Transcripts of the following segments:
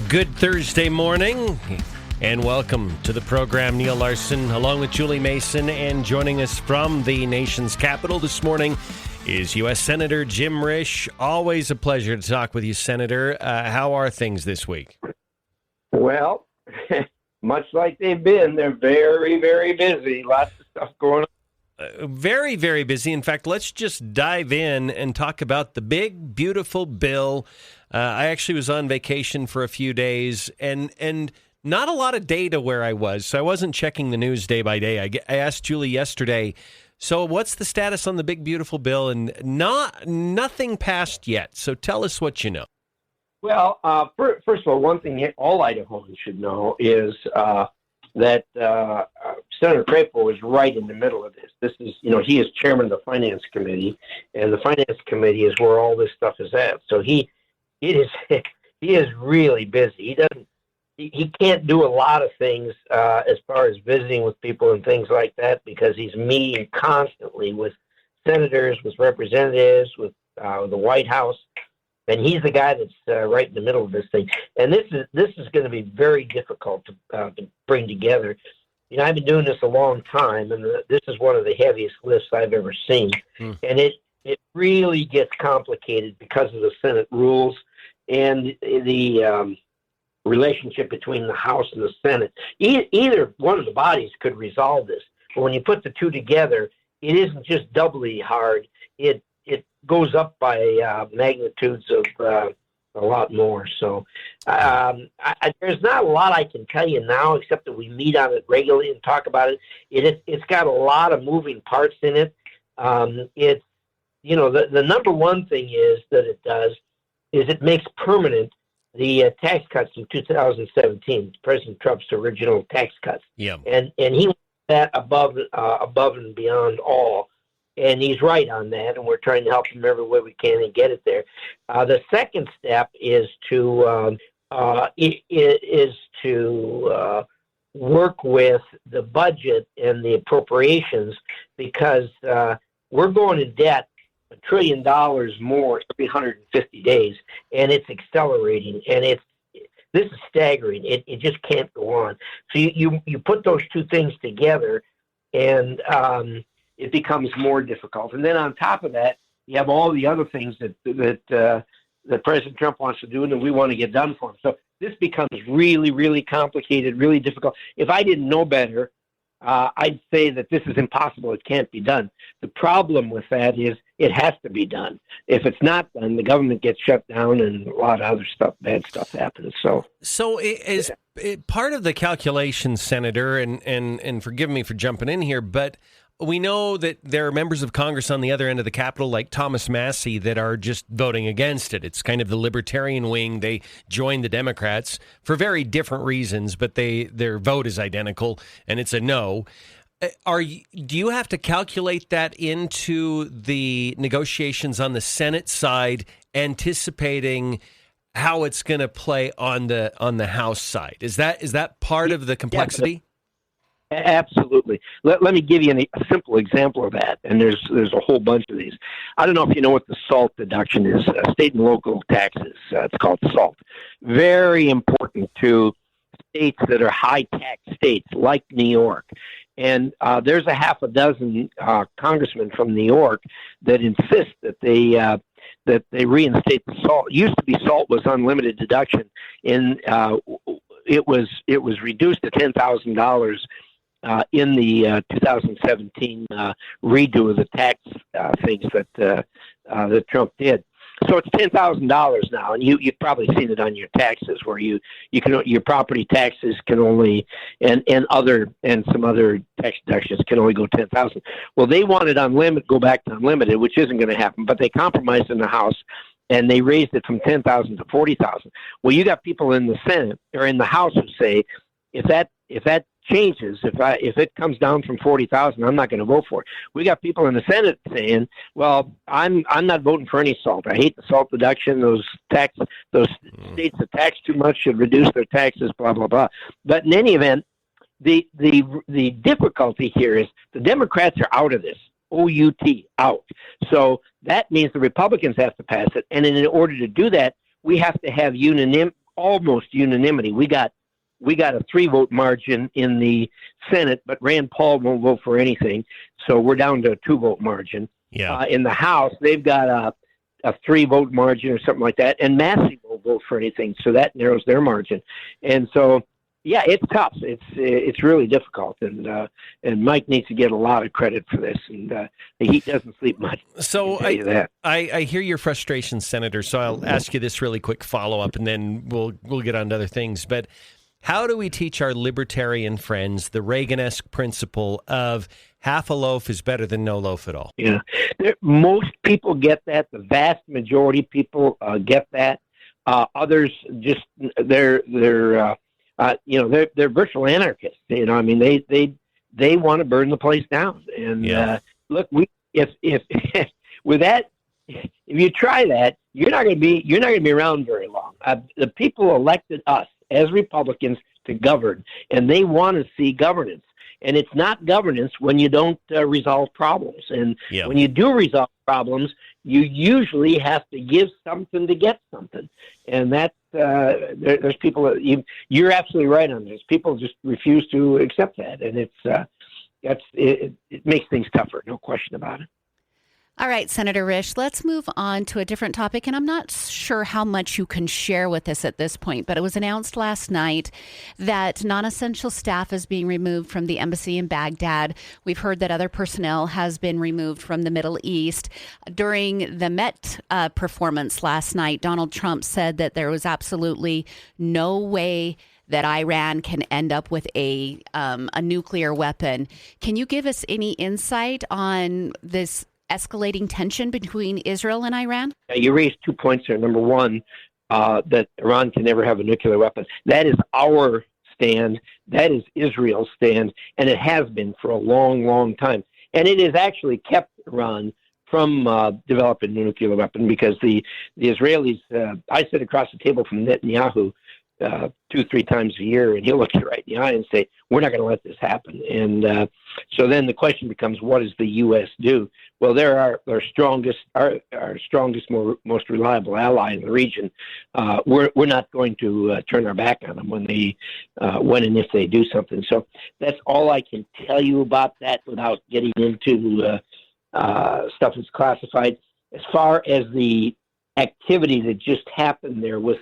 Good Thursday morning, and welcome to the program. Neil Larson, along with Julie Mason, and joining us from the nation's capital this morning is U.S. Senator Jim Risch. Always a pleasure to talk with you, Senator. How are things this week? Well, much like they've been, they're very, very busy. Lots of stuff going on. Very, very busy. In fact, let's just dive in and talk about the big, beautiful bill. I actually was on vacation for a few days, and not a lot of data where I was, so I wasn't checking the news day by day. I asked Julie yesterday, so what's the status on the big, beautiful bill? And nothing passed yet, so tell us what you know. Well, first of all, one thing all Idahoans should know is that Senator Crapo is right in the middle of this. This is, he is chairman of the Finance Committee, and the Finance Committee is where all this stuff is at. So he is really busy. He can't do a lot of things as far as visiting with people and things like that because he's meeting constantly with senators, with representatives, with the White House, and he's the guy that's right in the middle of this thing. And this is going to be very difficult to bring together. I've been doing this a long time, and this is one of the heaviest lists I've ever seen, and it really gets complicated because of the Senate rules and the relationship between the House and the Senate. Either one of the bodies could resolve this, but when you put the two together, it isn't just doubly hard. It goes up by magnitudes of a lot more. So there's not a lot I can tell you now, except that we meet on it regularly and talk about it. It's got a lot of moving parts in it. It's the number one thing is that it does is it makes permanent the tax cuts in 2017, President Trump's original tax cuts. Yeah. And he went that above and beyond all. And he's right on that, and we're trying to help him every way we can and get it there. The second step is to work with the budget and the appropriations because we're going in debt $1 trillion more every 150 days, and it's accelerating, and this is staggering. It just can't go on. So you put those two things together, and it becomes more difficult. And then on top of that, you have all the other things that President Trump wants to do and that we want to get done for him. So this becomes really, really complicated, really difficult. If I didn't know better, I'd say that this is impossible. It can't be done. The problem with that is it has to be done. If it's not done, the government gets shut down and a lot of other stuff, bad stuff happens. So is part of the calculation, Senator, and forgive me for jumping in here, but we know that there are members of Congress on the other end of the Capitol, like Thomas Massie, that are just voting against it. It's kind of the libertarian wing. They joined the Democrats for very different reasons, but their vote is identical, and it's a no. Do you have to calculate that into the negotiations on the Senate side, anticipating how it's going to play on the House side? Is that part of the complexity? Absolutely. Let me give you a simple example of that, and there's a whole bunch of these. I don't know if you know what the SALT deduction is, state and local taxes. It's called SALT. Very important to states that are high-tax states like New York. And there's a half a dozen congressmen from New York that insist that they reinstate the SALT. It used to be SALT was unlimited deduction, and it was reduced to $10,000 in the 2017 redo of the tax things that Trump did. So it's $10,000 now, and you've probably seen it on your taxes, where you can your property taxes can only and some other tax deductions can only go $10,000. Well, they wanted go back to unlimited, which isn't going to happen. But they compromised in the House, and they raised it from $10,000 to $40,000. Well, you got people in the Senate or in the House who say, if that changes, if it comes down from 40,000, I'm not going to vote for it. We got people in the Senate saying, well, I'm not voting for any SALT. I hate the SALT deduction. Those states that tax too much should reduce their taxes, blah, blah, blah. But in any event, the difficulty here is the Democrats are out of this. O-U-T, out. So that means the Republicans have to pass it. And in order to do that, we have to have almost unanimity. We got a 3-vote margin in the Senate, but Rand Paul won't vote for anything, so we're down to a 2-vote margin. Yeah. In the House, they've got a 3-vote margin or something like that, and Massey won't vote for anything, so that narrows their margin. And so, yeah, it's tough. It's really difficult, and Mike needs to get a lot of credit for this, and he doesn't sleep much. So I hear your frustration, Senator. So I'll ask you this really quick follow-up, and then we'll get on to other things. But how do we teach our libertarian friends the Reagan-esque principle of half a loaf is better than no loaf at all? Yeah, most people get that. The vast majority of people get that. Others just they're virtual anarchists. I mean, they want to burn the place down. And look, if with that, if you try that, you're not going to be around very long. The people elected us as Republicans to govern, and they want to see governance. And it's not governance when you don't resolve problems. And when you do resolve problems, you usually have to give something to get something. And that's there's people that you're absolutely right on this. People just refuse to accept that, and it makes things tougher, no question about it. All right, Senator Risch, let's move on to a different topic. And I'm not sure how much you can share with us at this point, but it was announced last night that non-essential staff is being removed from the embassy in Baghdad. We've heard that other personnel has been removed from the Middle East. During the Met performance last night, Donald Trump said that there was absolutely no way that Iran can end up with a nuclear weapon. Can you give us any insight on this escalating tension between Israel and Iran? You raised 2 points there. Number one, that Iran can never have a nuclear weapon. That is our stand. That is Israel's stand, and it has been for a long, long time. And it has actually kept Iran from developing a nuclear weapon because the Israelis, I sit across the table from Netanyahu 2-3 times a year, and he'll look you right in the eye and say, we're not going to let this happen. And so then the question becomes, what does the U.S. do? Well, they're our strongest, most reliable ally in the region. We're not going to turn our back on them when and if they do something. So that's all I can tell you about that without getting into stuff that's classified. As far as the activity that just happened there with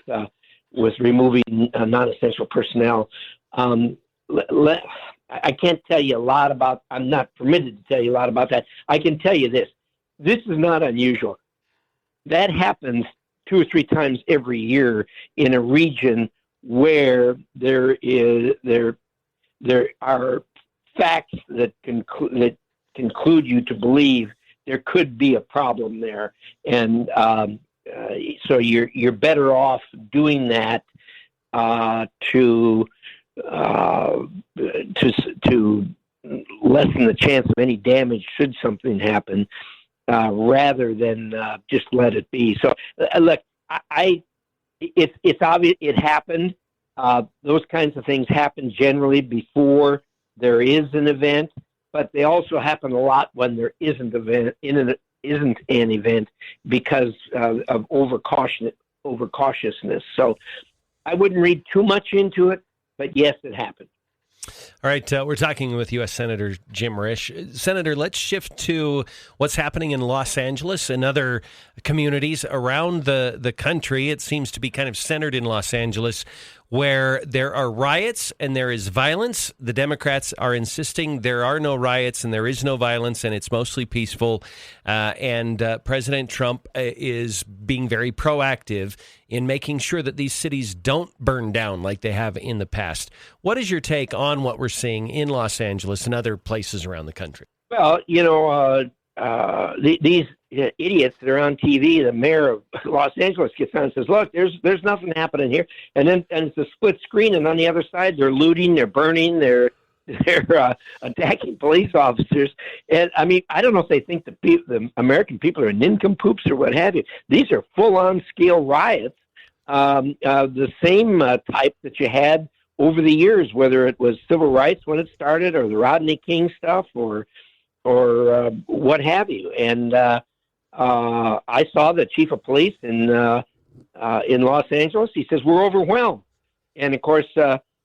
removing non-essential personnel. I can't tell you a lot about, I'm not permitted to tell you a lot about that. I can tell you this. This is not unusual. That happens 2 or 3 times every year in a region where there are facts that conclude you to believe there could be a problem there. And so you're better off doing that to lessen the chance of any damage should something happen, rather than just let it be. So look, it's obvious it happened. Those kinds of things happen generally before there is an event, but they also happen a lot when there isn't an event because of overcautiousness. So I wouldn't read too much into it, but yes, it happened. All right, we're talking with U.S. Senator Jim Risch. Senator, let's shift to what's happening in Los Angeles and other communities around the country. It seems to be kind of centered in Los Angeles, where there are riots and there is violence. The Democrats are insisting there are no riots and there is no violence and it's mostly peaceful. And President Trump is being very proactive in making sure that these cities don't burn down like they have in the past. What is your take on what we're seeing in Los Angeles and other places around the country? Well, these idiots that are on TV, the mayor of Los Angeles gets on and says, look, there's nothing happening here. And it's a split screen, and on the other side, they're looting, they're burning, they're attacking police officers. And I mean, I don't know if they think the American people are nincompoops or what have you. These are full-on scale riots, the same type that you had over the years, whether it was civil rights when it started or the Rodney King stuff or what have you. And I saw the chief of police in in Los Angeles. He says, we're overwhelmed. And, of course,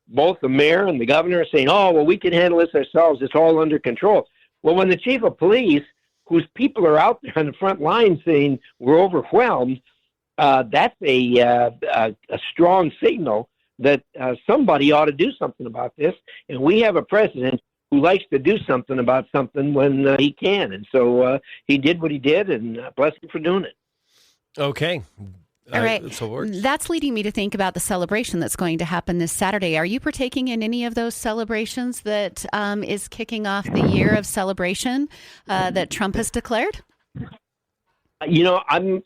both the mayor and the governor are saying, oh, well, we can handle this ourselves. It's all under control. Well, when the chief of police, whose people are out there on the front line saying we're overwhelmed, that's a strong signal that somebody ought to do something about this. And we have a president who likes to do something about something when he can. And so he did what he did, and bless him for doing it. Okay. All right. That's leading me to think about the celebration that's going to happen this Saturday. Are you partaking in any of those celebrations that is kicking off the year of celebration that Trump has declared? I'm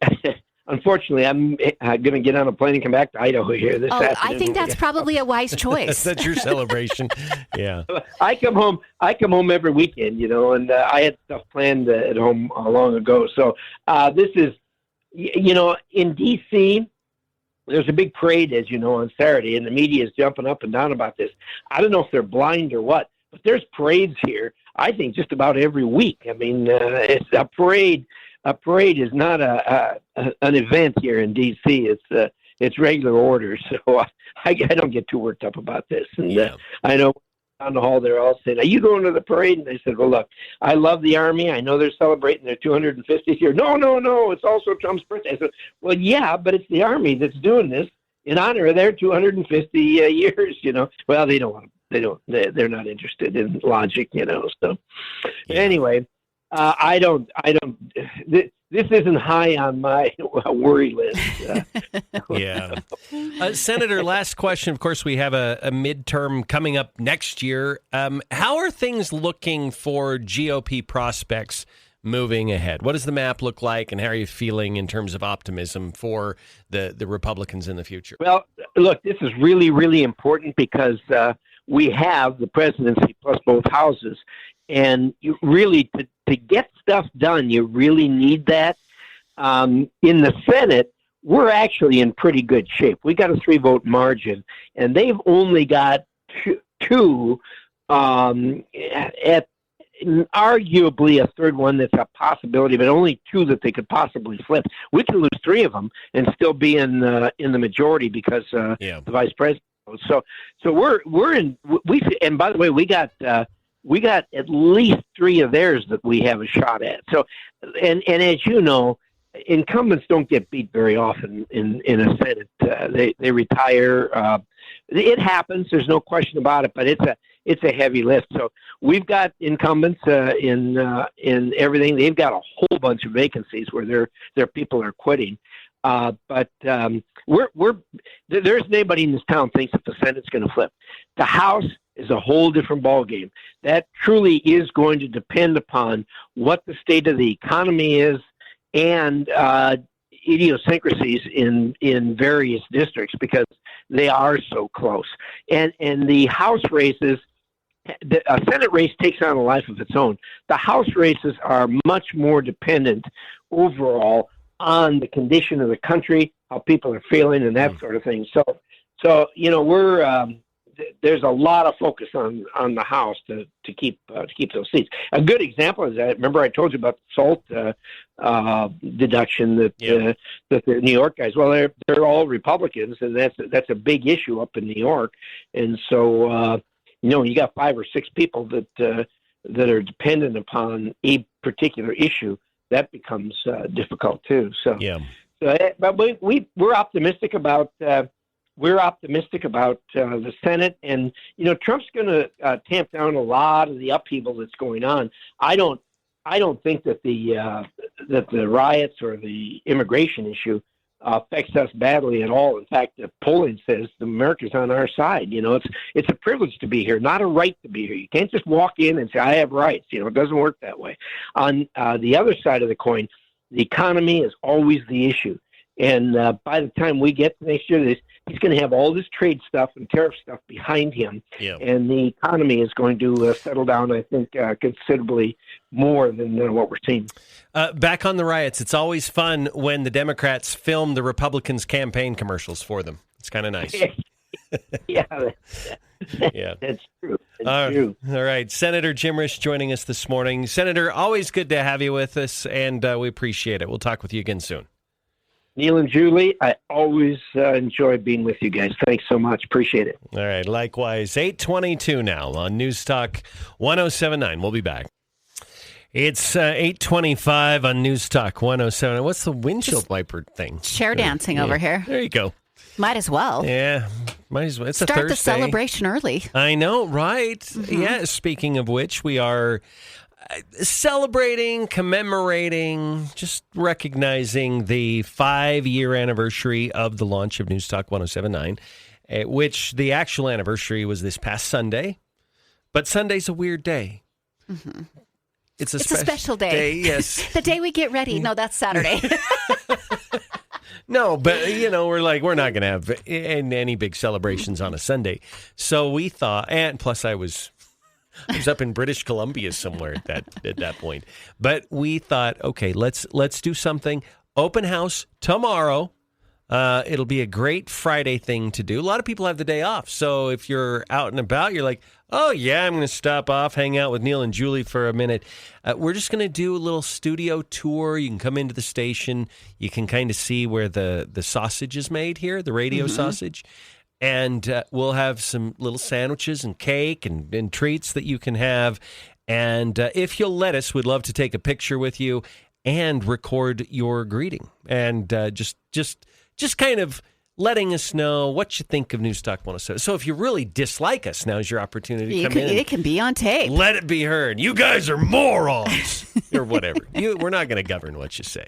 unfortunately, I'm going to get on a plane and come back to Idaho here this afternoon. I think that's probably a wise choice. That's your celebration. Yeah. I come home every weekend, and I had stuff planned at home long ago. So this is, in D.C., there's a big parade, as you know, on Saturday, and the media is jumping up and down about this. I don't know if they're blind or what, but there's parades here, I think, just about every week. I mean, it's a parade. A parade is not an event here in D.C. It's regular order. So I don't get too worked up about this. And I know down the hall they're all saying, "Are you going to the parade?" And I said, "Well, look, I love the Army. I know they're celebrating their 250th year. No, it's also Trump's birthday." I said, "Well, yeah, but it's the Army that's doing this in honor of their 250 years. Well, they don't want to. They're not interested in logic. So anyway." I don't. This isn't high on my worry list. Yeah. Senator, last question. Of course, we have a midterm coming up next year. How are things looking for GOP prospects moving ahead? What does the map look like, and how are you feeling in terms of optimism for the Republicans in the future? Well, look, this is really, really important because we have the presidency plus both houses. And you really, to get stuff done, you really need that. In the Senate, we're actually in pretty good shape. We got a 3-vote margin, and they've only got two at arguably a third one that's a possibility, but only 2 that they could possibly flip. We could lose 3 of them and still be in the majority because the vice president. So we're in. And by the way, we got at least 3 of theirs that we have a shot at. So, and as you know, incumbents don't get beat very often in a Senate. They retire. It happens. There's no question about it. But it's a heavy lift. So we've got incumbents in everything. They've got a whole bunch of vacancies where their people are quitting. But there's nobody in this town thinks that the Senate's going to flip. The House is a whole different ballgame. That truly is going to depend upon what the state of the economy is and idiosyncrasies in various districts because they are so close. And the House races, a Senate race takes on a life of its own. The House races are much more dependent overall on the condition of the country, how people are feeling, and that sort of thing. So we're there's a lot of focus on the House to keep those seats. A good example is that remember I told you about the SALT deduction that the New York guys. Well, they're all Republicans, and that's a big issue up in New York. And so you got 5 or 6 people that are dependent upon a particular issue. That becomes difficult too. So but we're optimistic about. We're optimistic about the Senate, and Trump's going to tamp down a lot of the upheaval that's going on. I don't think that the riots or the immigration issue affects us badly at all. In fact, the polling says America's on our side. It's a privilege to be here, not a right to be here. You can't just walk in and say I have rights. It doesn't work that way. On the other side of the coin, the economy is always the issue. And by the time we get to next year, he's going to have all this trade stuff and tariff stuff behind him. Yeah. And the economy is going to settle down, I think, considerably more than what we're seeing. Back on the riots, it's always fun when the Democrats film the Republicans' campaign commercials for them. It's kind of nice. Yeah. Yeah, that's true. True. All right. Senator Jim Risch joining us this morning. Senator, always good to have you with us, and we appreciate it. We'll talk with you again soon. Neal and Julie, I always enjoy being with you guys. Thanks so much. Appreciate it. All right. Likewise, 8:22 now on NewsTalk 107.9. We'll be back. It's 8:25 on NewsTalk 107. What's the windshield wiper thing? Chair dancing over here. There you go. Might as well. Yeah, might as well. It's a Start Thursday. the celebration early. I know, right? Mm-hmm. Yeah, speaking of which, we are celebrating, commemorating, just recognizing the 5-year anniversary of the launch of NewsTalk 107.9, which the actual anniversary was this past Sunday. But Sunday's a weird day. Mm-hmm. It's a special day. Yes. The day we get ready. No, that's Saturday. No, but, we're not going to have any big celebrations on a Sunday. So we thought, and plus I was up in British Columbia somewhere at that point. But we thought, okay, let's do something. Open house tomorrow. It'll be a great Friday thing to do. A lot of people have the day off. So if you're out and about, you're like, oh, yeah, I'm going to stop off, hang out with Neal and Julie for a minute. We're just going to do a little studio tour. You can come into the station. You can kind of see where the sausage is made here, the radio sausage. And we'll have some little sandwiches and cake and treats that you can have. And if you'll let us, we'd love to take a picture with you and record your greeting. And just kind of letting us know what you think of NewsTalk 107. So if you really dislike us, now's your opportunity to come in. It can be on tape. Let it be heard. You guys are morons or whatever. We're not going to govern what you say.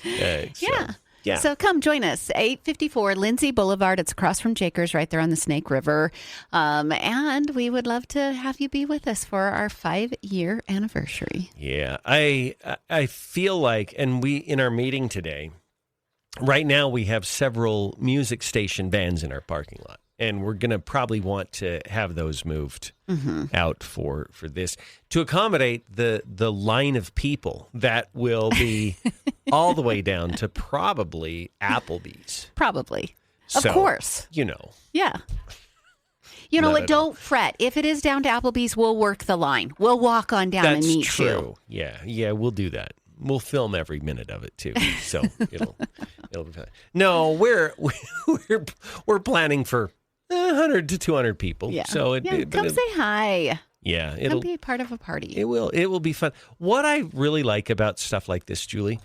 Yeah. So come join us, 854 Lindsay Boulevard. It's across from Jakers, right there on the Snake River. And we would love to have you be with us for our 5-year anniversary. Yeah, I feel like, and we in our meeting today, right now we have several music station bands in our parking lot. And we're going to probably want to have those moved out for this to accommodate the line of people that will be all the way down to probably Applebee's. Probably. So, of course. Yeah. You know what? Don't fret. If it is down to Applebee's, we'll work the line. We'll walk on down and meet you. That's true. Yeah, we'll do that. We'll film every minute of it too, so it'll be fine. No, we're planning for 100 to 200 people. Yeah. So come say hi. Yeah, it'll be a part of a party. It will be fun. What I really like about stuff like this, Julie,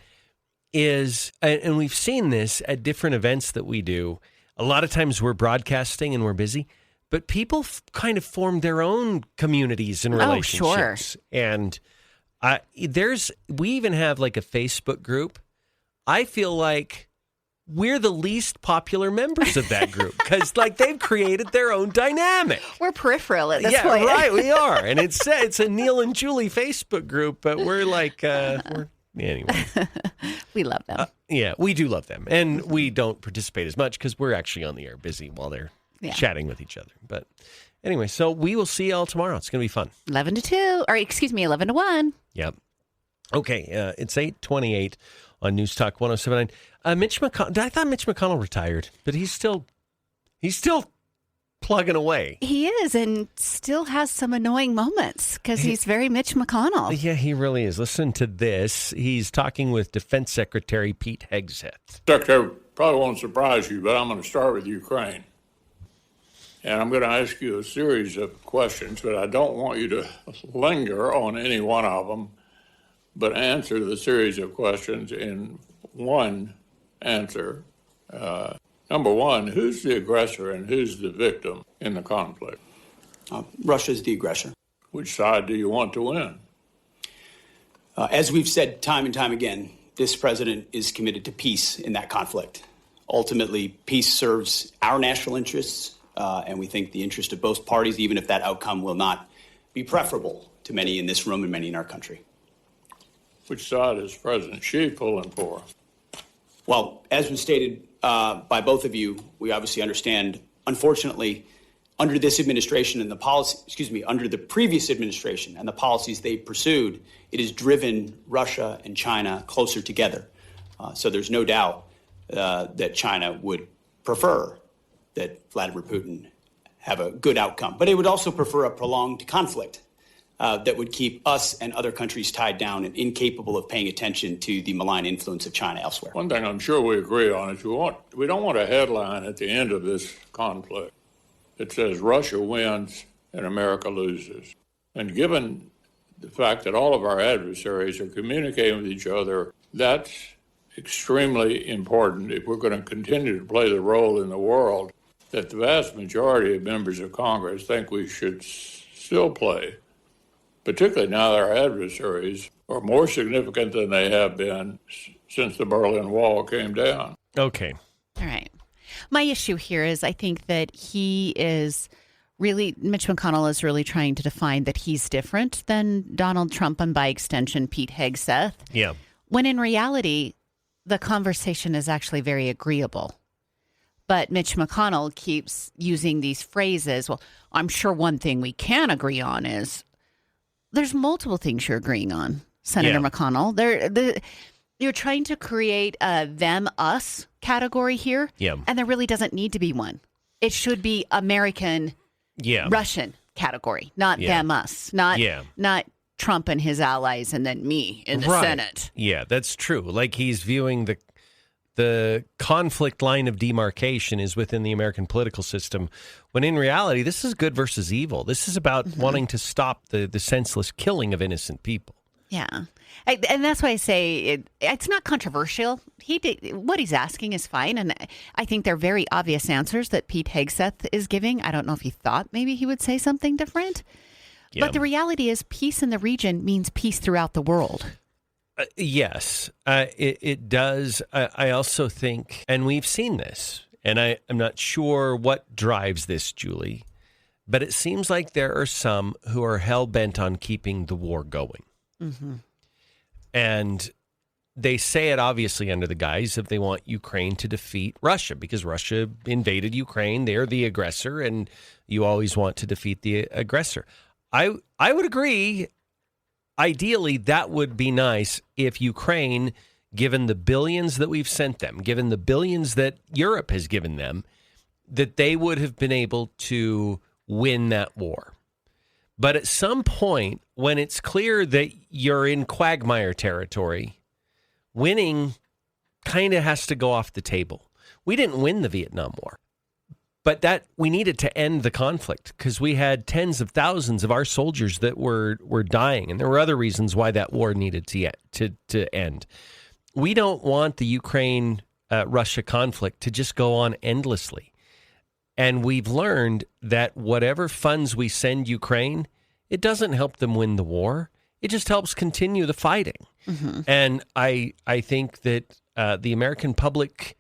is, and we've seen this at different events that we do. A lot of times we're broadcasting and we're busy, but people kind of form their own communities and relationships. Oh, sure. And we even have like a Facebook group. I feel like we're the least popular members of that group because they've created their own dynamic. We're peripheral at this point. Yeah, right, we are. And it's a Neal and Julie Facebook group, but we're anyway. We love them. Yeah, we do love them. And we don't participate as much because we're actually on the air busy while they're chatting with each other. But anyway, so we will see y'all tomorrow. It's going to be fun. 11 to 2, or excuse me, 11 to 1. Yep. Okay, it's 8:28 on NewsTalk 107.9. Mitch McConnell. I thought Mitch McConnell retired, but he's still plugging away. He is, and still has some annoying moments because he's very Mitch McConnell. Yeah, he really is. Listen to this. He's talking with Defense Secretary Pete Hegseth. Secretary, probably won't surprise you, but I'm going to start with Ukraine. And I'm going to ask you a series of questions, but I don't want you to linger on any one of them, but answer the series of questions in one answer. Number one, who's the aggressor and who's the victim in the conflict? Russia's the aggressor. Which side do you want to win? As we've said time and time again, this president is committed to peace in that conflict. Ultimately, peace serves our national interests, and we think the interest of both parties, even if that outcome will not be preferable to many in this room and many in our country. Which side is President Xi pulling for? Well, as was stated by both of you, we obviously understand, unfortunately, under this administration and under the previous administration and the policies they pursued, it has driven Russia and China closer together. So there's no doubt that China would prefer that Vladimir Putin have a good outcome. But it would also prefer a prolonged conflict. that would keep us and other countries tied down and incapable of paying attention to the malign influence of China elsewhere. One thing I'm sure we agree on is we don't want a headline at the end of this conflict that says Russia wins and America loses. And given the fact that all of our adversaries are communicating with each other, that's extremely important if we're going to continue to play the role in the world that the vast majority of members of Congress think we should still play, particularly now that our adversaries are more significant than they have been since the Berlin Wall came down. Okay. All right. My issue here is I think that Mitch McConnell is really trying to define that he's different than Donald Trump and by extension, Pete Hegseth. Yeah. When in reality, the conversation is actually very agreeable. But Mitch McConnell keeps using these phrases. Well, I'm sure one thing we can agree on is there's multiple things you're agreeing on, Senator McConnell. You're trying to create a them-us category here, and there really doesn't need to be one. It should be American, Russian category, not them-us, not Trump and his allies and then me in the Senate. Yeah, that's true. Like he's viewing the conflict line of demarcation is within the American political system, when in reality, this is good versus evil. This is about wanting to stop the senseless killing of innocent people. Yeah. And that's why I say it's not controversial. What he's asking is fine. And I think they're very obvious answers that Pete Hegseth is giving. I don't know if he thought maybe he would say something different. Yeah. But the reality is peace in the region means peace throughout the world. Yes, it does. I also think, and we've seen this, and I'm not sure what drives this, Julie, but it seems like there are some who are hell-bent on keeping the war going. Mm-hmm. And they say it obviously under the guise of they want Ukraine to defeat Russia because Russia invaded Ukraine. They're the aggressor, and you always want to defeat the aggressor. I would agree. Ideally, that would be nice if Ukraine, given the billions that we've sent them, given the billions that Europe has given them, that they would have been able to win that war. But at some point, when it's clear that you're in quagmire territory, winning kind of has to go off the table. We didn't win the Vietnam War. But that we needed to end the conflict because we had tens of thousands of our soldiers that were dying. And there were other reasons why that war needed to end. We don't want the Ukraine-Russia conflict to just go on endlessly. And we've learned that whatever funds we send Ukraine, it doesn't help them win the war. It just helps continue the fighting. Mm-hmm. And I think that the American public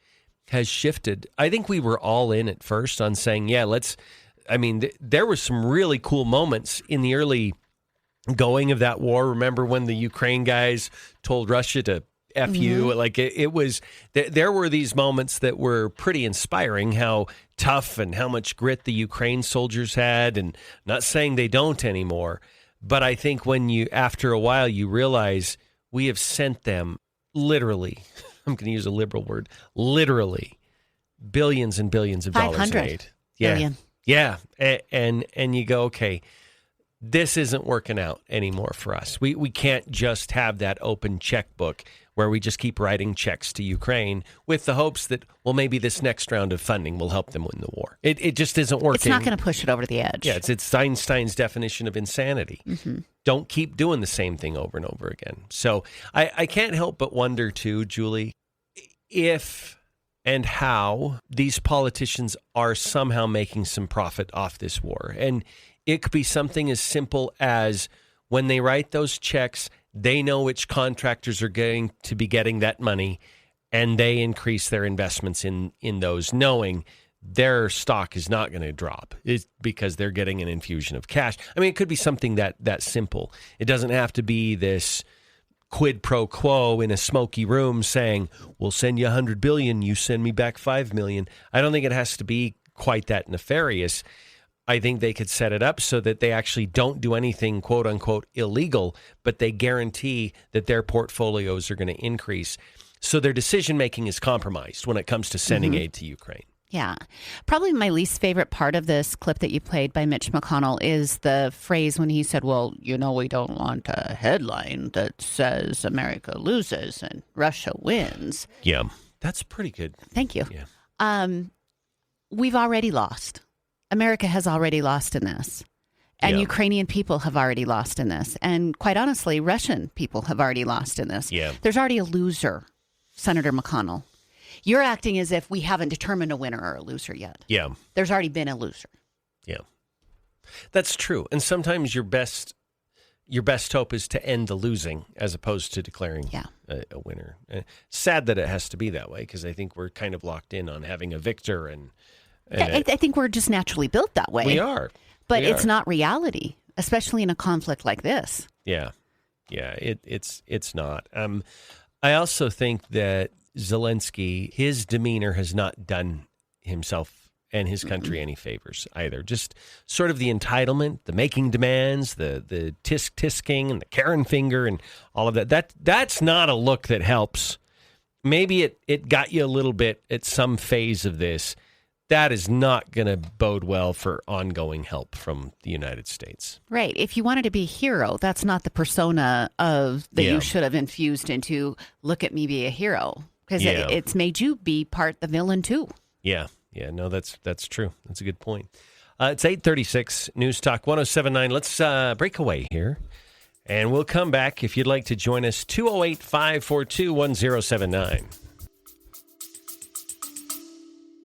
has shifted. I think we were all in at first on saying, there were some really cool moments in the early going of that war. Remember when the Ukraine guys told Russia to F you? Like it was, there were these moments that were pretty inspiring, how tough and how much grit the Ukraine soldiers had, and not saying they don't anymore. But I think after a while, you realize we have sent them literally, I'm going to use a liberal word, literally billions and billions of dollars in aid. Billion. Yeah. And you go, okay, this isn't working out anymore for us. We can't just have that open checkbook where we just keep writing checks to Ukraine with the hopes that, well, maybe this next round of funding will help them win the war. It just isn't working. It's not going to push it over the edge. Yeah, it's Einstein's definition of insanity. Mm-hmm. Don't keep doing the same thing over and over again. So I can't help but wonder, too, Julie, if and how these politicians are somehow making some profit off this war. And it could be something as simple as when they write those checks, they know which contractors are going to be getting that money, and they increase their investments in those, knowing their stock is not going to drop. It's because they're getting an infusion of cash. I mean, it could be something that simple. It doesn't have to be this quid pro quo in a smoky room saying, we'll send you $100 billion, you send me back $5 million. I don't think it has to be quite that nefarious. I think they could set it up so that they actually don't do anything, quote unquote, illegal, but they guarantee that their portfolios are going to increase. So their decision making is compromised when it comes to sending aid to Ukraine. Yeah. Probably my least favorite part of this clip that you played by Mitch McConnell is the phrase when he said, well, we don't want a headline that says America loses and Russia wins. Yeah, that's pretty good. Thank you. Yeah. We've already lost. America has already lost in this. And Ukrainian people have already lost in this. And quite honestly, Russian people have already lost in this. Yeah. There's already a loser, Senator McConnell. You're acting as if we haven't determined a winner or a loser yet. Yeah. There's already been a loser. Yeah. That's true. And sometimes your best hope is to end the losing as opposed to declaring a winner. Sad that it has to be that way because I think we're kind of locked in on having a victor. And I think we're just naturally built that way. We are. But it's not reality, especially in a conflict like this. Yeah. Yeah, it's not. I also think that Zelensky, his demeanor has not done himself and his country any favors either. Just sort of the entitlement, the making demands, the tisk-tisking and the Karen finger and all of that. That's not a look that helps. Maybe it got you a little bit at some phase of this. That is not going to bode well for ongoing help from the United States. Right. If you wanted to be a hero, that's not the persona that you should have infused into, look at me be a hero. Because it's made you be part the villain, too. Yeah. Yeah. No, that's true. That's a good point. It's 8:36, News Talk 107.9. Let's break away here. And we'll come back if you'd like to join us, 208-542-1079.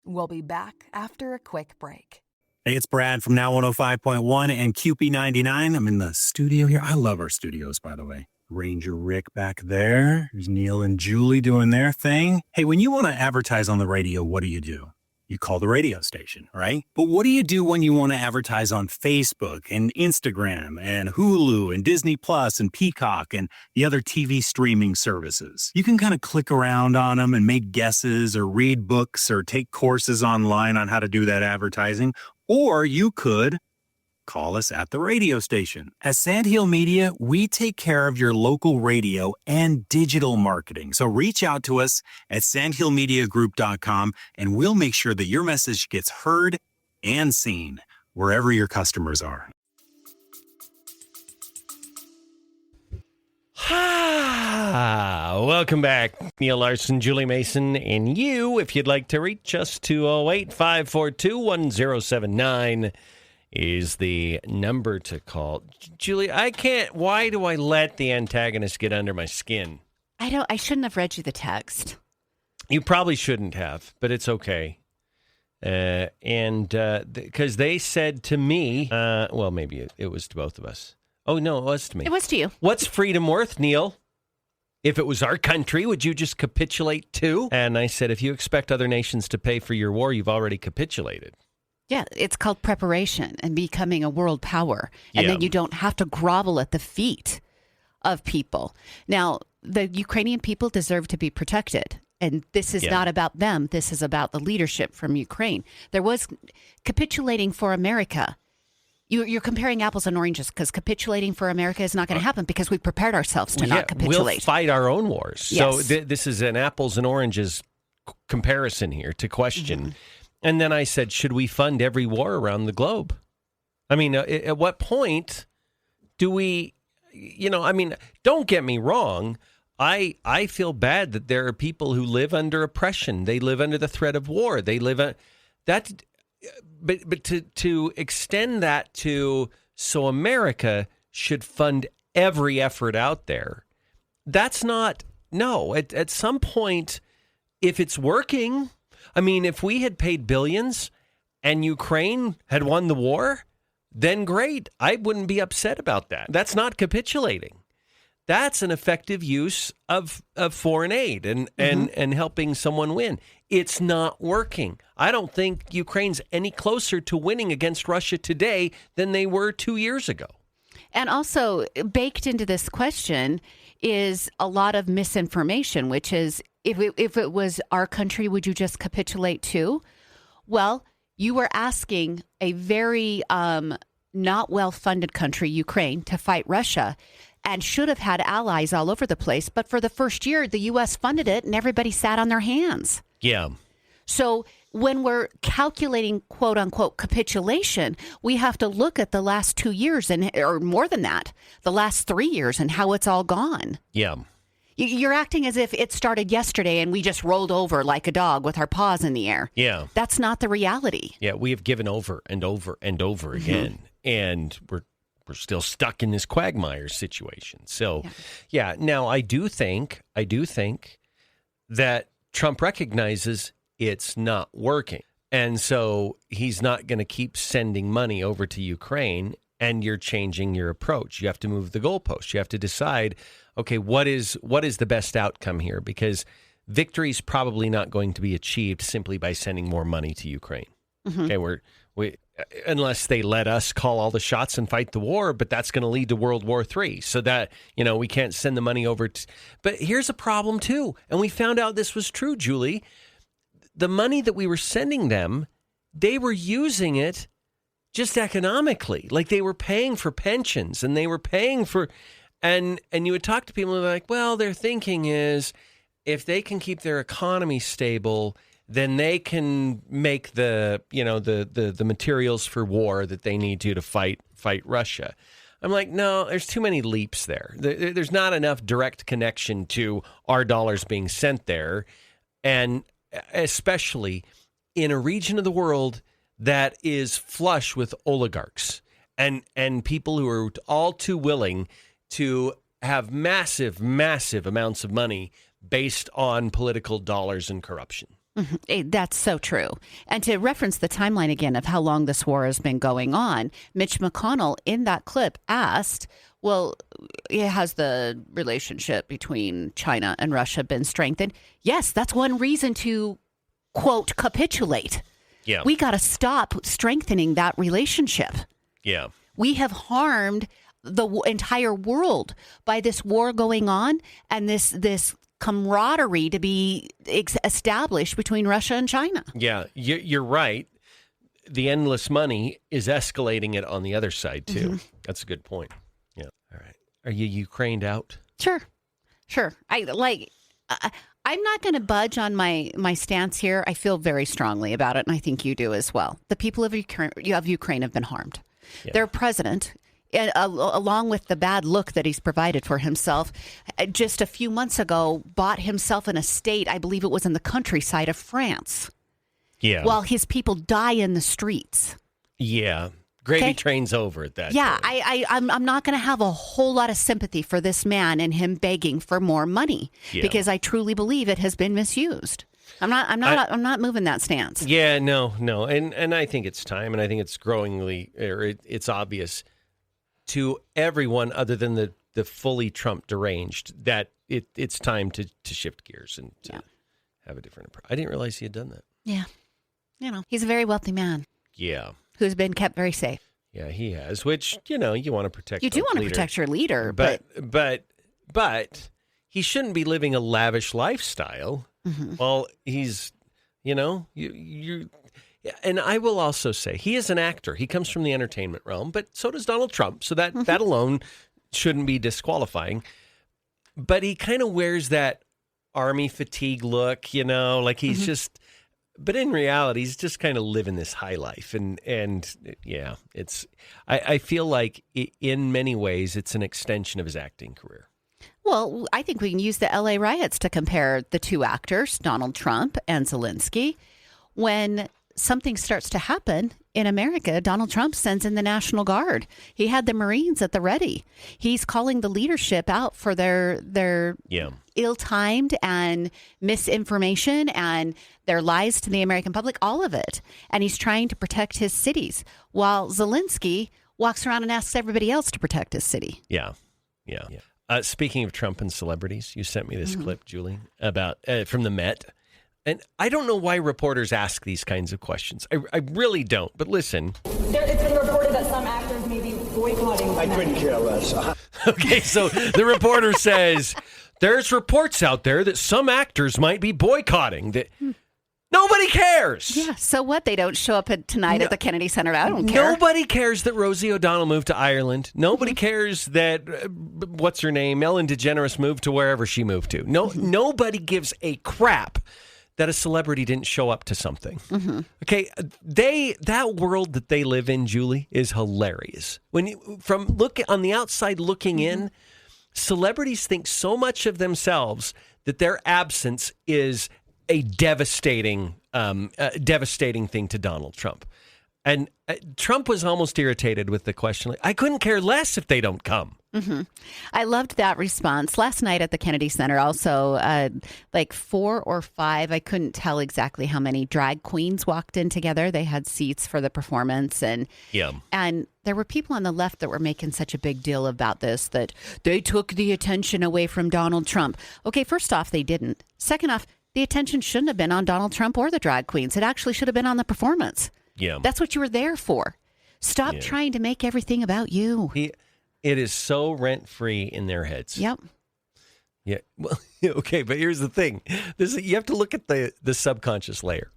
We'll be back after a quick break. Hey, it's Brad from Now 105.1 and QP99. I'm in the studio here. I love our studios, by the way. Ranger Rick back there. There's Neal and Julie doing their thing. Hey, when you want to advertise on the radio, what do? You call the radio station, right? But what do you do when you want to advertise on Facebook and Instagram and Hulu and Disney Plus and Peacock and the other TV streaming services? You can kind of click around on them and make guesses or read books or take courses online on how to do that advertising. Or you could call us at the radio station. At Sandhill Media, we take care of your local radio and digital marketing. So reach out to us at sandhillmediagroup.com and we'll make sure that your message gets heard and seen wherever your customers are. Welcome back. Neil Larson, Julie Mason, and you, if you'd like to reach us, 208-542-1079. Is the number to call. Julie, why do I let the antagonist get under my skin? I shouldn't have read you the text. You probably shouldn't have, but it's okay. Because they said to me, well, maybe it was to both of us. Oh, no, it was to me. It was to you. What's freedom worth, Neil? If it was our country, would you just capitulate too? And I said, if you expect other nations to pay for your war, you've already capitulated. Yeah, it's called preparation and becoming a world power. And then you don't have to grovel at the feet of people. Now, the Ukrainian people deserve to be protected. And this is not about them. This is about the leadership from Ukraine. There was capitulating for America. You're comparing apples and oranges because capitulating for America is not going to happen because we've prepared ourselves to not capitulate. We'll fight our own wars. Yes. So this is an apples and oranges comparison here to question. Mm-hmm. And then I said, should we fund every war around the globe? I mean, at what point do we, don't get me wrong. I feel bad that there are people who live under oppression. They live under the threat of war. They live that. But to extend that to, so America should fund every effort out there. That's not, no. At some point, if it's working, I mean, if we had paid billions and Ukraine had won the war, then great. I wouldn't be upset about that. That's not capitulating. That's an effective use of foreign aid and helping someone win. It's not working. I don't think Ukraine's any closer to winning against Russia today than they were 2 years ago. And also baked into this question is a lot of misinformation, which is, if it was our country, would you just capitulate too? Well, you were asking a very not well-funded country, Ukraine, to fight Russia and should have had allies all over the place. But for the first year, the U.S. funded it and everybody sat on their hands. Yeah. So when we're calculating quote unquote capitulation, we have to look at the last 2 years or more than that, the last 3 years and how it's all gone. Yeah. You're acting as if it started yesterday and we just rolled over like a dog with our paws in the air. Yeah. That's not the reality. Yeah, we have given over and over and over again, and we're still stuck in this quagmire situation. So, yeah. Now I do think that Trump recognizes it's not working. And so he's not going to keep sending money over to Ukraine, and you're changing your approach. You have to move the goalpost. You have to decide, okay, what is the best outcome here? Because victory is probably not going to be achieved simply by sending more money to Ukraine. Okay, we unless they let us call all the shots and fight the war, but that's going to lead to World War III. So that, we can't send the money over. But here's a problem too. And we found out this was true, Julie. The money that we were sending them, they were using it just economically. Like they were paying for pensions and they were paying for, and you would talk to people and they're like, well, their thinking is if they can keep their economy stable, then they can make the materials for war that they need to fight Russia. I'm like, no, there's too many leaps there. There's not enough direct connection to our dollars being sent there. And especially in a region of the world that is flush with oligarchs and people who are all too willing to have massive, massive amounts of money based on political dollars and corruption. That's so true. And to reference the timeline again of how long this war has been going on, Mitch McConnell in that clip asked, well, has the relationship between China and Russia been strengthened? Yes, that's one reason to, quote, capitulate. Yeah. We got to stop strengthening that relationship. Yeah. We have harmed the entire world by this war going on and this camaraderie to be established between Russia and China. Yeah, you're right. The endless money is escalating it on the other side, too. That's a good point. Yeah. All right. Are you Ukrained out? Sure. I'm not going to budge on my stance here. I feel very strongly about it, and I think you do as well. The people of Ukraine have been harmed. Yeah. Their president, along with the bad look that he's provided for himself, just a few months ago bought himself an estate, I believe it was in the countryside of France. Yeah. While his people die in the streets. Yeah. Gravy train's over at that point. I'm not going to have a whole lot of sympathy for this man and him begging for more money because I truly believe it has been misused. I'm not moving that stance. Yeah, no. And I think it's time, and I think it's it's obvious to everyone other than the fully Trump deranged that it's time to shift gears and to have a different approach. I didn't realize he had done that. Yeah. He's a very wealthy man. Yeah. Who's been kept very safe. Yeah, he has, which, you want to protect. You do want to protect your leader. But he shouldn't be living a lavish lifestyle. Well, he's, and I will also say he is an actor. He comes from the entertainment realm, but so does Donald Trump. So that alone shouldn't be disqualifying. But he kind of wears that army fatigue look, like he's just, but in reality, he's just kind of living this high life. And yeah, I feel like in many ways, it's an extension of his acting career. Well, I think we can use the LA riots to compare the two actors, Donald Trump and Zelensky. When something starts to happen in America, Donald Trump sends in the National Guard. He had the Marines at the ready. He's calling the leadership out for their ill-timed and misinformation and their lies to the American public, all of it. And he's trying to protect his cities, while Zelensky walks around and asks everybody else to protect his city. Yeah. Speaking of Trump and celebrities, you sent me this clip, Julie, about from the Met. And I don't know why reporters ask these kinds of questions. I really don't. But listen. It's been reported that some actors may be boycotting. I couldn't care less. Okay, so the reporter says, there's reports out there that some actors might be boycotting. That nobody cares. Yeah, so what? They don't show up tonight at the Kennedy Center. I don't care. Nobody cares that Rosie O'Donnell moved to Ireland. Nobody cares that, what's her name, Ellen DeGeneres moved to wherever she moved to. Nobody gives a crap that a celebrity didn't show up to something. Mm-hmm. Okay, that world that they live in, Julie, is hilarious. When you, on the outside looking in, celebrities think so much of themselves that their absence is a devastating thing to Donald Trump. And Trump was almost irritated with the question. I couldn't care less if they don't come. Mm-hmm. I loved that response. Last night at the Kennedy Center, also, like 4 or 5, I couldn't tell exactly how many drag queens walked in together. They had seats for the performance. And there were people on the left that were making such a big deal about this, that they took the attention away from Donald Trump. Okay, first off, they didn't. Second off, the attention shouldn't have been on Donald Trump or the drag queens. It actually should have been on the performance. Yeah. That's what you were there for. Stop trying to make everything about you. It is so rent-free in their heads. Yep. Yeah. Well, okay, but here's the thing. You have to look at the subconscious layer.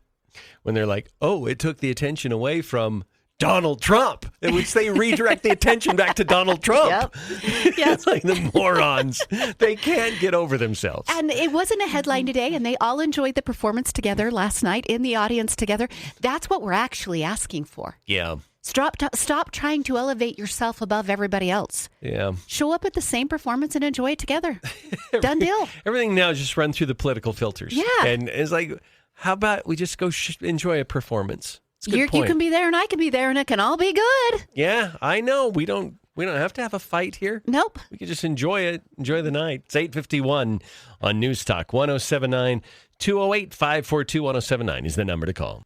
When they're like, oh, it took the attention away from Donald Trump, in which they redirect the attention back to Donald Trump. Yep. It's like the morons. They can't get over themselves. And it wasn't a headline today, and they all enjoyed the performance together last night in the audience together. That's what we're actually asking for. Yeah. Stop trying to elevate yourself above everybody else. Yeah. Show up at the same performance and enjoy it together. Done deal. Everything now is just run through the political filters. Yeah. And it's like, how about we just go enjoy a performance? You can be there and I can be there and it can all be good. Yeah, I know. We don't have to have a fight here. Nope. We can just enjoy it. Enjoy the night. It's 8:51 on NewsTalk 1079 208 1079 is the number to call.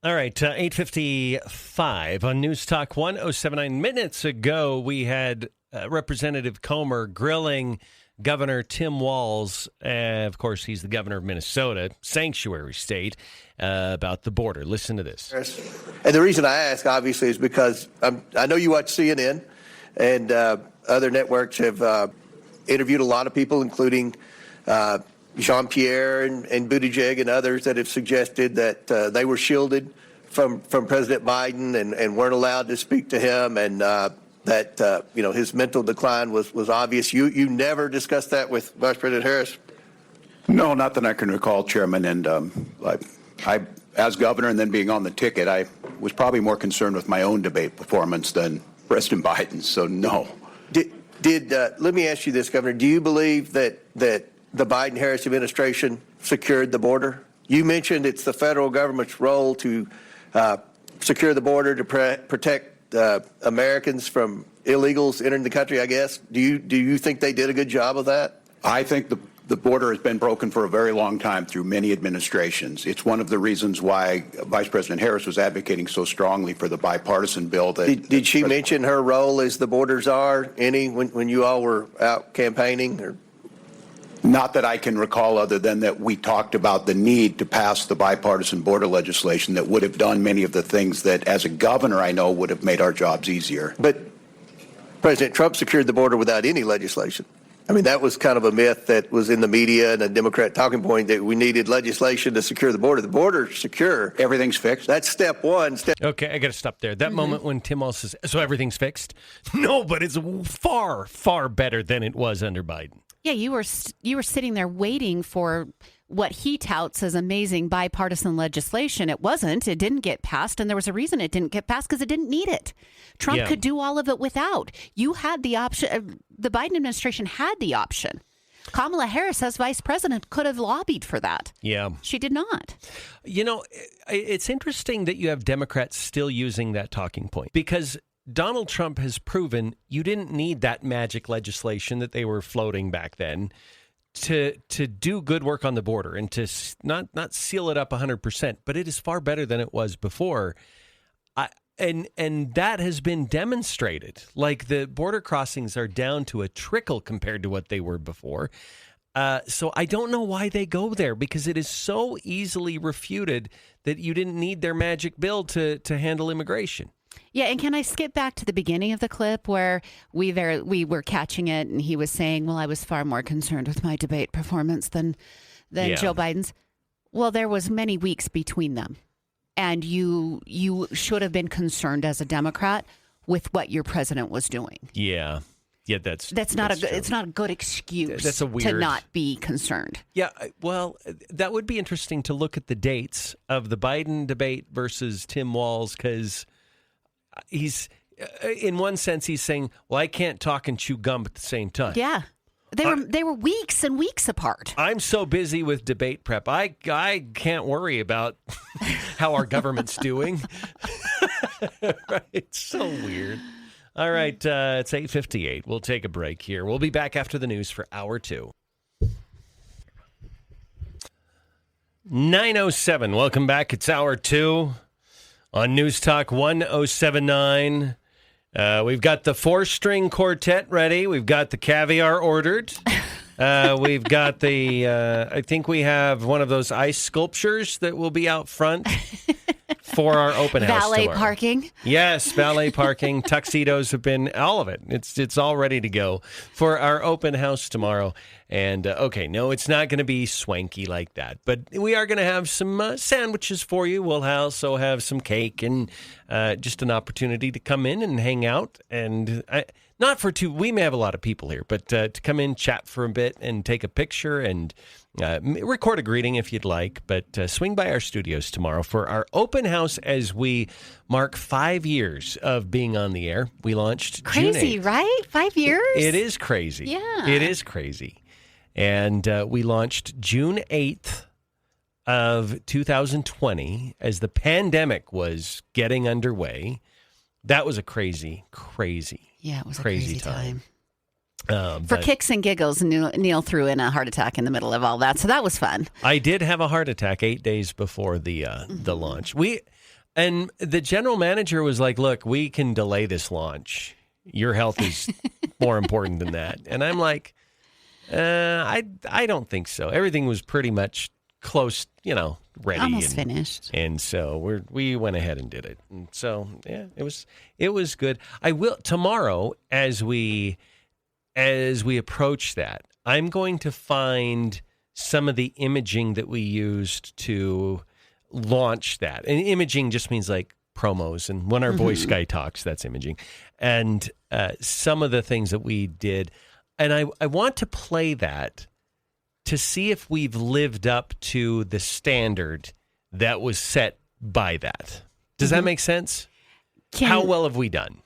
All right, 8:55 on NewsTalk 1079. Minutes ago, we had Representative Comer grilling Governor Tim Walz. Of course, he's the governor of Minnesota, sanctuary state, about the border. Listen to this. And the reason I ask, obviously, is because I know you watch CNN, and other networks have interviewed a lot of people, including Jean-Pierre and Buttigieg and others that have suggested that they were shielded from President Biden and weren't allowed to speak to him, and that his mental decline was obvious. You never discussed that with Vice President Harris? No, not that I can recall, Chairman. And I, as governor and then being on the ticket, I was probably more concerned with my own debate performance than President Biden's. So no. Let me ask you this, Governor. Do you believe that the Biden-Harris administration secured the border? You mentioned it's the federal government's role to secure the border to protect Americans from illegals entering the country, I guess. Do you think they did a good job of that? I think the border has been broken for a very long time through many administrations. It's one of the reasons why Vice President Harris was advocating so strongly for the bipartisan bill. Did she mention her role as the border czar when you all were out campaigning? Or? Not that I can recall, other than that we talked about the need to pass the bipartisan border legislation that would have done many of the things that, as a governor, I know would have made our jobs easier. But President Trump secured the border without any legislation. I mean, that was kind of a myth that was in the media and a Democrat talking point that we needed legislation to secure the border. The border's secure. Everything's fixed. That's step one. Okay, I got to stop there. That moment when Tim Walz says, so everything's fixed? No, but it's far, far better than it was under Biden. Yeah, you were sitting there waiting for what he touts as amazing bipartisan legislation. It wasn't. It didn't get passed, and there was a reason it didn't get passed, because it didn't need it. Trump could do all of it without. You had the option. The Biden administration had the option. Kamala Harris, as vice president, could have lobbied for that. Yeah. She did not. You know, it's interesting that you have Democrats still using that talking point, because Donald Trump has proven you didn't need that magic legislation that they were floating back then to do good work on the border and to not seal it up 100%, but it is far better than it was before. And that has been demonstrated. Like, the border crossings are down to a trickle compared to what they were before. So I don't know why they go there, because it is so easily refuted that you didn't need their magic bill to handle immigration. Yeah, and can I skip back to the beginning of the clip where we were catching it, and he was saying, well, I was far more concerned with my debate performance than Joe Biden's. Well, there was many weeks between them, and you should have been concerned as a Democrat with what your president was doing. Yeah. That's not it's not a good excuse That's a weird, to not be concerned. Yeah, well, that would be interesting to look at the dates of the Biden debate versus Tim Walz, because he's, in one sense, he's saying, well, I can't talk and chew gum at the same time. Yeah. They were weeks and weeks apart. I'm so busy with debate prep. I can't worry about how our government's doing. Right? It's so weird. All right, it's 8:58. We'll take a break here. We'll be back after the news for hour 2. 9:07. Welcome back. It's hour 2 on NewsTalk 1079. We've got the 4-string quartet ready. We've got the caviar ordered. We've got I think we have one of those ice sculptures that will be out front for our open house Valet tomorrow. parking. Yes, valet parking. Tuxedos have been, all of it. It's all ready to go for our open house tomorrow. And, no, it's not going to be swanky like that. But we are going to have some sandwiches for you. We'll also have some cake and just an opportunity to come in and hang out. And not for we may have a lot of people here, but to come in, chat for a bit and take a picture and record a greeting if you'd like. But swing by our studios tomorrow for our open house as we mark 5 years of being on the air. We launched Crazy, June 8th. right? 5 years? It is crazy. Yeah. It is crazy. And we launched June 8th of 2020 as the pandemic was getting underway. That was a crazy. Yeah, it was crazy a crazy time. For But kicks and giggles, Neal threw in a heart attack in the middle of all that, so that was fun. I did have a heart attack 8 days before the launch. And the general manager was like, "Look, we can delay this launch. Your health is more important than that." And I'm like, I don't think so. Everything was pretty much close, ready, Almost finished. And so we went ahead and did it. And so yeah, it was good. I will tomorrow as we approach that, I'm going to find some of the imaging that we used to launch that. And imaging just means like promos, and when our voice guy talks, that's imaging. And some of the things that we did. And I want to play that to see if we've lived up to the standard that was set by that. Does that make sense? How well have we done?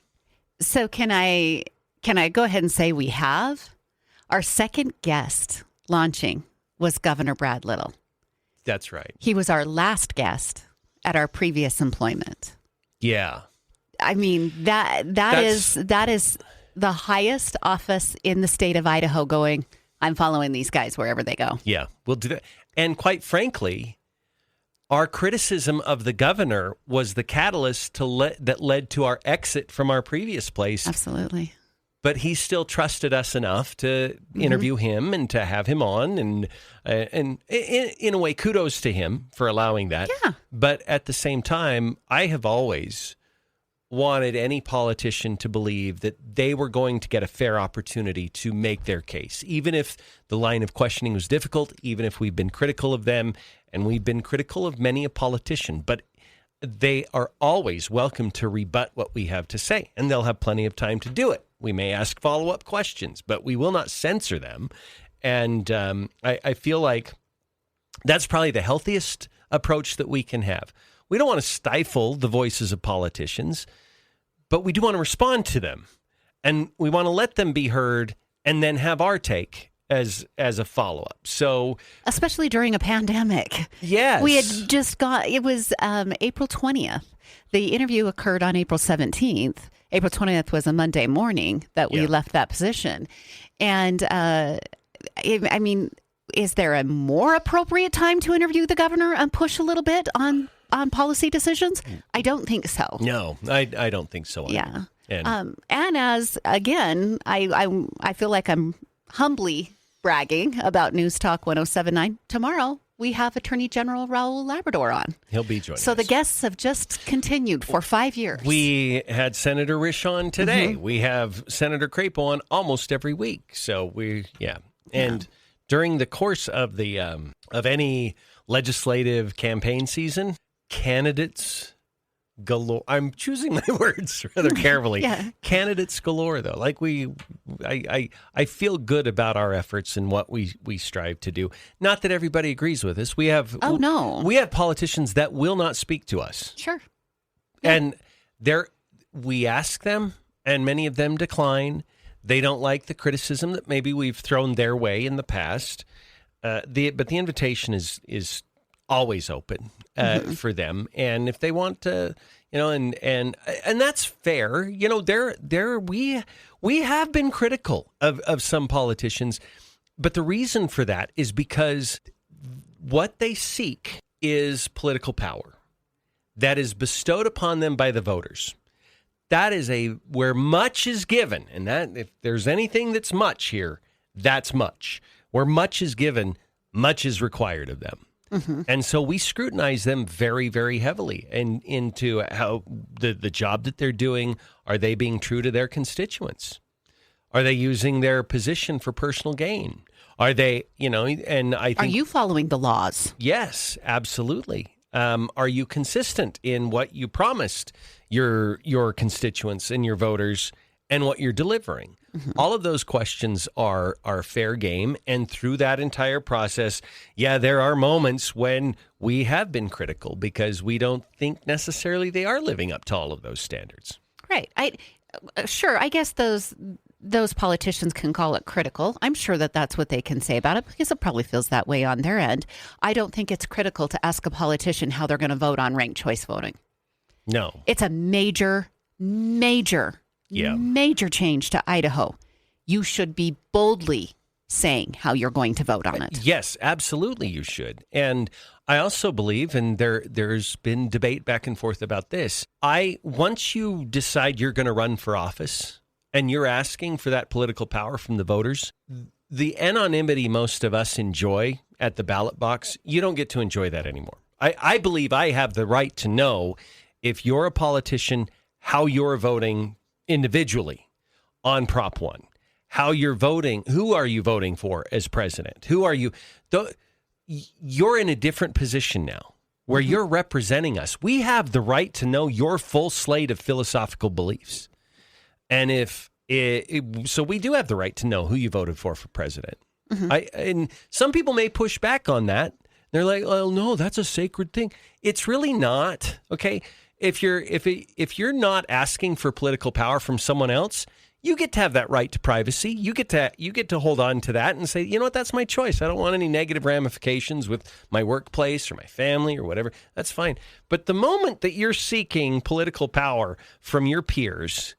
So can I go ahead and say we have? Our second guest launching was Governor Brad Little. That's right. He was our last guest at our previous employment. Yeah. I mean, that is the highest office in the state of Idaho going, I'm following these guys wherever they go. Yeah, we'll do that. And quite frankly, our criticism of the governor was the catalyst that led to our exit from our previous place. Absolutely. But he still trusted us enough to interview him and to have him on. And in a way, kudos to him for allowing that. Yeah. But at the same time, I have always wanted any politician to believe that they were going to get a fair opportunity to make their case, even if the line of questioning was difficult, even if we've been critical of them, and we've been critical of many a politician. But they are always welcome to rebut what we have to say, and they'll have plenty of time to do it. We may ask follow-up questions, but we will not censor them. And I feel like that's probably the healthiest approach that we can have. We don't want to stifle the voices of politicians, but we do want to respond to them. And we want to let them be heard and then have our take as a follow-up. So, especially during a pandemic. Yes. We had just it was April 20th. The interview occurred on April 17th. April 20th was a Monday morning that we left that position. And I mean, is there a more appropriate time to interview the governor and push a little bit on policy decisions? I don't think so. No, I don't think so either. Yeah. And as, again, I feel like I'm humbly bragging about NewsTalk 1079. Tomorrow, we have Attorney General Raul Labrador on. He'll be joining So us. the guests have just continued for 5 years. We had Senator Risch on today. We have Senator Crapo on almost every week. So And during the course of the of any legislative campaign season, candidates galore. I'm choosing my words rather carefully. Yeah. Candidates galore, though. Like I feel good about our efforts and what we strive to do. Not that everybody agrees with us. We have we have politicians that will not speak to us. Sure. And we ask them, and many of them decline. They don't like the criticism that maybe we've thrown their way in the past. But the invitation is always open for them, and if they want to, and that's fair. We have been critical of some politicians, but the reason for that is because what they seek is political power that is bestowed upon them by the voters. That is where much is given, and that if there's anything that's much here, that's much. Where much is given, much is required of them. Mm-hmm. And so we scrutinize them very, very heavily into how the job that they're doing. Are they being true to their constituents? Are they using their position for personal gain? Are they, and I think... Are you following the laws? Yes, absolutely. Are you consistent in what you promised your constituents and your voters and what you're delivering? Mm-hmm. All of those questions are fair game. And through that entire process, there are moments when we have been critical because we don't think necessarily they are living up to all of those standards. Right. I guess those politicians can call it critical. I'm sure that's what they can say about it because it probably feels that way on their end. I don't think it's critical to ask a politician how they're going to vote on ranked choice voting. No. It's a major change to Idaho. You should be boldly saying how you're going to vote on it. Yes, absolutely you should. And I also believe, and there's been debate back and forth about this, once you decide you're going to run for office and you're asking for that political power from the voters, the anonymity most of us enjoy at the ballot box, you don't get to enjoy that anymore. I believe I have the right to know if you're a politician, how you're voting individually on Prop 1, how you're voting, who are you voting for as president? Who are you? You're in a different position now where you're representing us. We have the right to know your full slate of philosophical beliefs. And so we do have the right to know who you voted for president. Mm-hmm. And some people may push back on that. They're like, oh, no, that's a sacred thing. It's really not. Okay. If you're not asking for political power from someone else, you get to have that right to privacy. You get to hold on to that and say, you know what, that's my choice. I don't want any negative ramifications with my workplace or my family or whatever. That's fine. But the moment that you're seeking political power from your peers,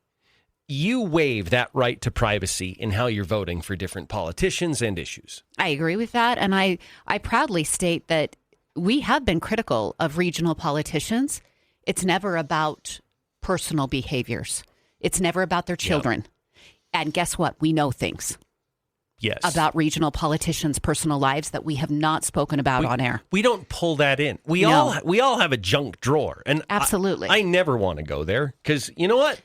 you waive that right to privacy in how you're voting for different politicians and issues. I agree with that. And I proudly state that we have been critical of regional politicians. It's never about personal behaviors. It's never about their children. Yep. And guess what? We know things. Yes. About regional politicians' personal lives that we have not spoken about on air. We don't pull that in. We all have a junk drawer. And absolutely. I never want to go there because you know what?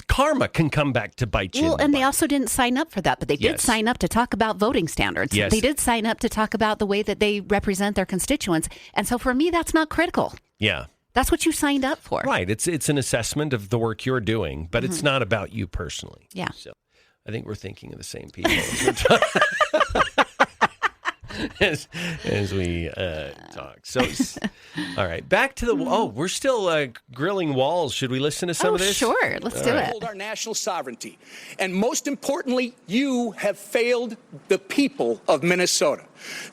Karma can come back to bite you. Well, and they also didn't sign up for that, but they did sign up to talk about voting standards. Yes. They did sign up to talk about the way that they represent their constituents. And so for me, that's not critical. Yeah. That's what you signed up for. Right. It's an assessment of the work you're doing, but it's not about you personally. Yeah. So I think we're thinking of the same people as we talk. So, all right, back to we're still grilling walls. Should we listen to some of this? Sure. Let's do it. Hold our national sovereignty. And most importantly, you have failed the people of Minnesota.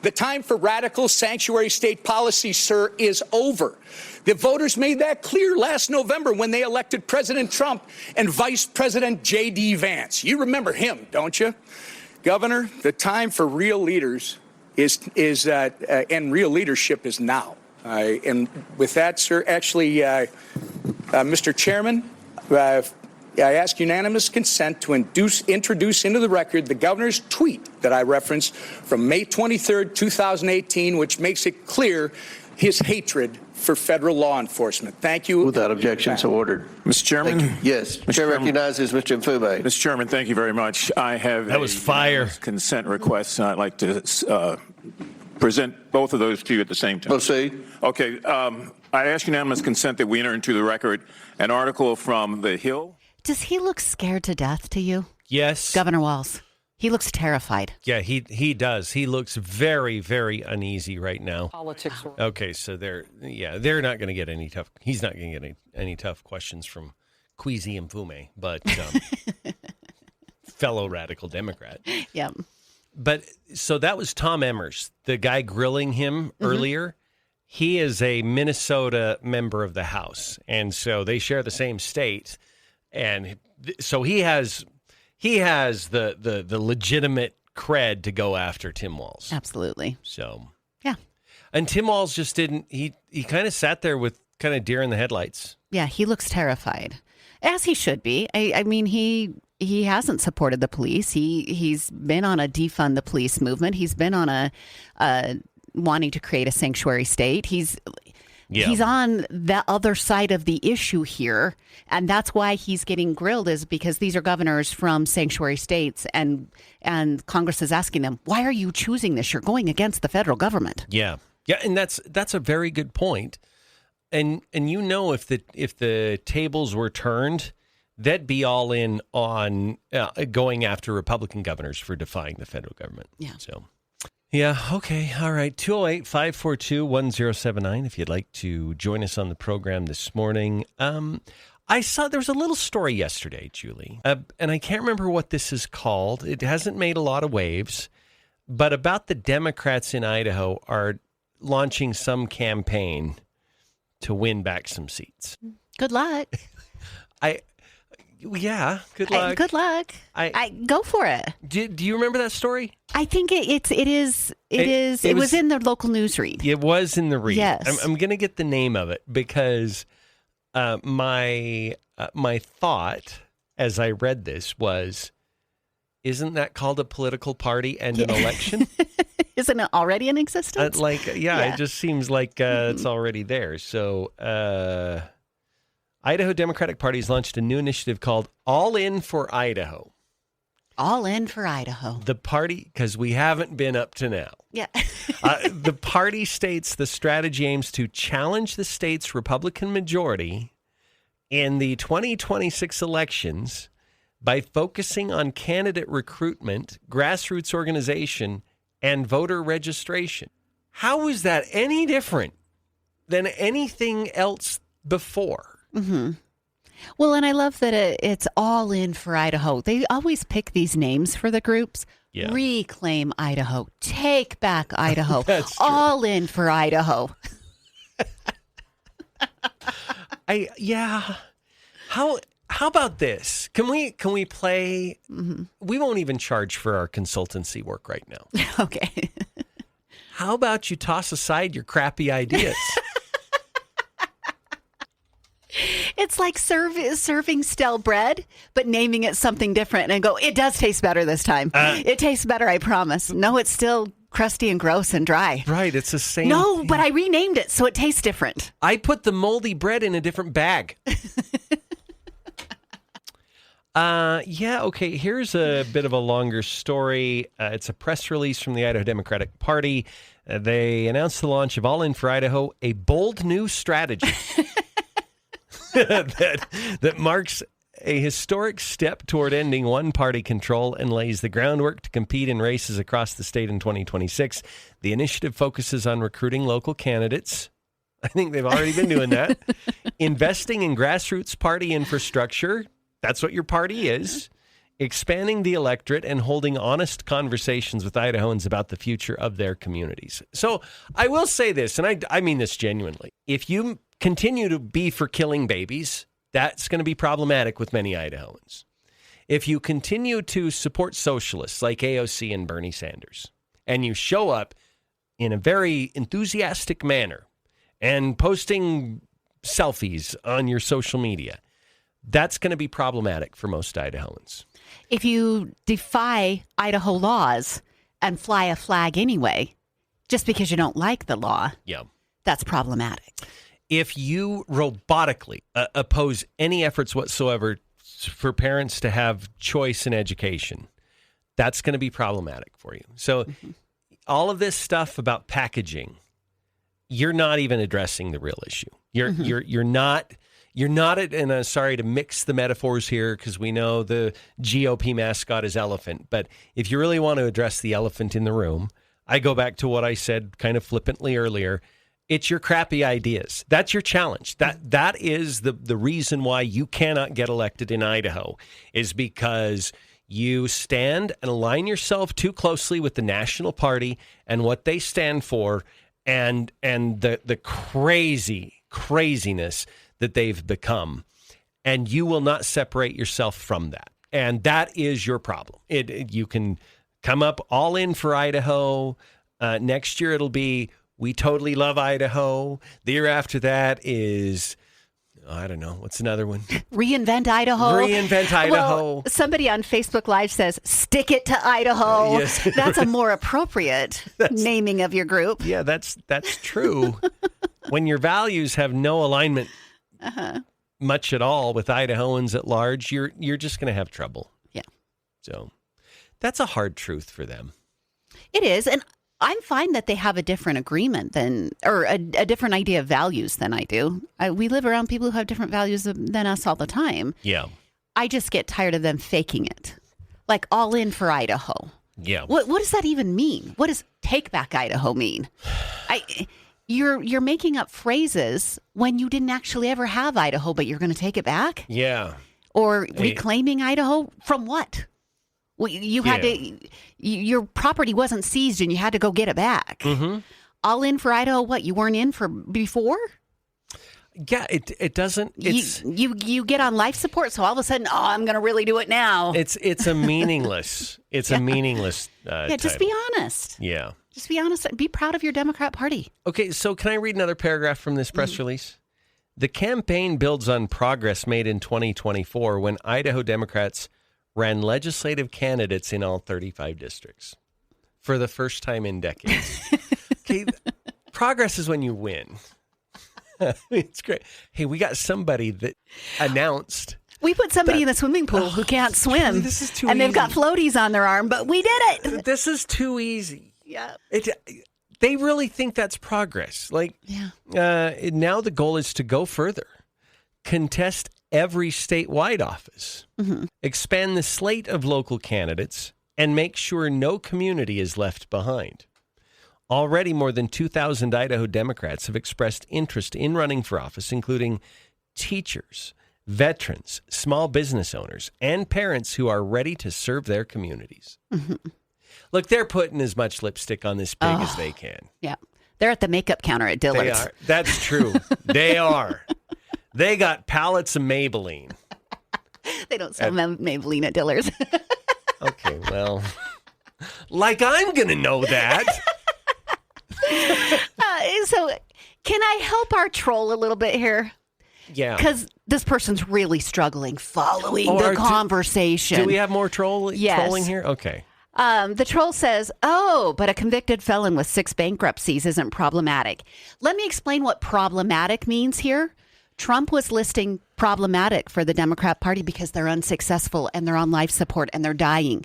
The time for radical sanctuary state policy, sir, is over. The voters made that clear last November when they elected President Trump and Vice President J.D. Vance. You remember him, don't you? Governor, the time for real leaders and real leadership is now. And with that, sir, actually, Mr. Chairman, I ask unanimous consent to introduce into the record the governor's tweet that I referenced from May 23rd, 2018, which makes it clear his hatred for federal law enforcement. Thank you. Without objection, so ordered. Mr. Chairman? Yes. Chair recognizes Mr. Mfube. Mr. Chairman, thank you very much. I have that was fire consent request, and I'd like to present both of those to you at the same time. Proceed. Okay. I ask unanimous consent that we enter into the record an article from The Hill. Does he look scared to death to you? Yes. Governor Walz. He looks terrified. Yeah, he does. He looks very, very uneasy right now. Politics. Okay, so they're not going to get any tough. He's not going to get any tough questions from Kwesi Mfume, but fellow radical Democrat. Yep. But so that was Tom Emmers, the guy grilling him earlier. He is a Minnesota member of the House, and so they share the same state, and so he has the legitimate cred to go after Tim Walz. Absolutely. So yeah, and Tim Walz just didn't. He kind of sat there with kind of deer in the headlights. Yeah, he looks terrified, as he should be. I mean, he hasn't supported the police. He's been on a defund the police movement. He's been on a wanting to create a sanctuary state. He's on the other side of the issue here, and that's why he's getting grilled, is because these are governors from sanctuary states, and Congress is asking them, why are you choosing this? You're going against the federal government. Yeah, and that's a very good point. And you know, if the tables were turned, they'd be all in on going after Republican governors for defying the federal government. Yeah. So. Yeah, okay, all right. 208-542-1079 if you'd like to join us on the program this morning. I saw there was a little story yesterday, Julie, and I can't remember what this is called. It hasn't made a lot of waves, but about the Democrats in Idaho are launching some campaign to win back some seats. Good luck. Yeah, good luck. Good luck. I go for it. Do you remember that story? I think it was in the local news read. It was in the read. Yes. I'm going to get the name of it because my thought as I read this was, isn't that called a political party and an election? Isn't it already in existence? It just seems like it's already there. So Idaho Democratic Party has launched a new initiative called All In for Idaho. All In for Idaho. The party, because we haven't been up to now. Yeah. The party states the strategy aims to challenge the state's Republican majority in the 2026 elections by focusing on candidate recruitment, grassroots organization, and voter registration. How is that any different than anything else before? Mm-hmm. Well, and I love that it's All In for Idaho. They always pick these names for the groups. Yeah. Reclaim Idaho. Take back Idaho. That's true. All In for Idaho. How about this? Can we play? Mm-hmm. We won't even charge for our consultancy work right now. Okay. How about you toss aside your crappy ideas? It's like serving stale bread, but naming it something different and go, it does taste better this time. It tastes better, I promise. No, it's still crusty and gross and dry. Right, it's the same. No, thing. but I renamed it so it tastes different. I put the moldy bread in a different bag. Okay, here's a bit of a longer story. It's a press release from the Idaho Democratic Party. They announced the launch of All In for Idaho, a bold new strategy. that marks a historic step toward ending one-party control and lays the groundwork to compete in races across the state in 2026. The initiative focuses on recruiting local candidates. I think they've already been doing that. Investing in grassroots party infrastructure. That's what your party is. Expanding the electorate and holding honest conversations with Idahoans about the future of their communities. So I will say this, and I mean this genuinely. If you continue to be for killing babies, that's going to be problematic with many Idahoans. If you continue to support socialists like AOC and Bernie Sanders, and you show up in a very enthusiastic manner and posting selfies on your social media, that's going to be problematic for most Idahoans. If you defy Idaho laws and fly a flag anyway, just because you don't like the law, that's problematic. If you robotically oppose any efforts whatsoever for parents to have choice in education, that's going to be problematic for you. So all of this stuff about packaging, you're not even addressing the real issue. You're not. You're not and sorry to mix the metaphors here because we know the GOP mascot is elephant. But if you really want to address the elephant in the room, I go back to what I said kind of flippantly earlier. It's your crappy ideas. That's your challenge. That is the reason why you cannot get elected in Idaho, is because you stand and align yourself too closely with the national party and what they stand for, and the craziness that they've become, and you will not separate yourself from that. And that is your problem. You can come up all in for Idaho. Next year it'll be, we totally love Idaho. The year after that is, I don't know, what's another one? Reinvent Idaho. Reinvent Idaho. Well, somebody on Facebook Live says, stick it to Idaho. Yes. That's a more appropriate naming of your group. Yeah, that's true. When your values have no alignment much at all with Idahoans at large, you're just going to have trouble. Yeah. So that's a hard truth for them. It is. And I'm fine that they have a different agreement or a different idea of values than I do. We live around people who have different values than us all the time. Yeah. I just get tired of them faking it. Like all in for Idaho. Yeah. What does that even mean? What does take back Idaho mean? You're making up phrases when you didn't actually ever have Idaho, but you're going to take it back? Yeah. Or reclaiming Idaho from what? Well, you had to, your property wasn't seized and you had to go get it back. Mm-hmm. All in for Idaho, what? You weren't in for before? Yeah, it doesn't. It's, you get on life support, so all of a sudden, I'm going to really do it now. It's a meaningless. It's a meaningless. Just be honest. Yeah. Just be honest. Be proud of your Democrat Party. Okay, so can I read another paragraph from this press release? The campaign builds on progress made in 2024 when Idaho Democrats ran legislative candidates in all 35 districts for the first time in decades. Okay, progress is when you win. It's great. Hey, we got somebody that announced. We put somebody in the swimming pool who can't swim. This is too and easy. They've got floaties on their arm, but we did it. This is too easy. Yeah. They really think that's progress. Now the goal is to go further. Contest every statewide office. Mm-hmm. Expand the slate of local candidates and make sure no community is left behind. Already more than 2,000 Idaho Democrats have expressed interest in running for office, including teachers, veterans, small business owners, and parents who are ready to serve their communities. Mm-hmm. Look, they're putting as much lipstick on this pig as they can. Yeah. They're at the makeup counter at Dillard's. They are. That's true. They are. They got pallets of Maybelline. They don't sell Maybelline at Dillard's. Okay, well, like I'm going to know that. So can I help our troll a little bit here? Yeah. Because this person's really struggling following the conversation. Do we have more trolling here? Okay. The troll says, but a convicted felon with 6 bankruptcies isn't problematic. Let me explain what problematic means here. Trump was listing problematic for the Democrat Party because they're unsuccessful and they're on life support and they're dying.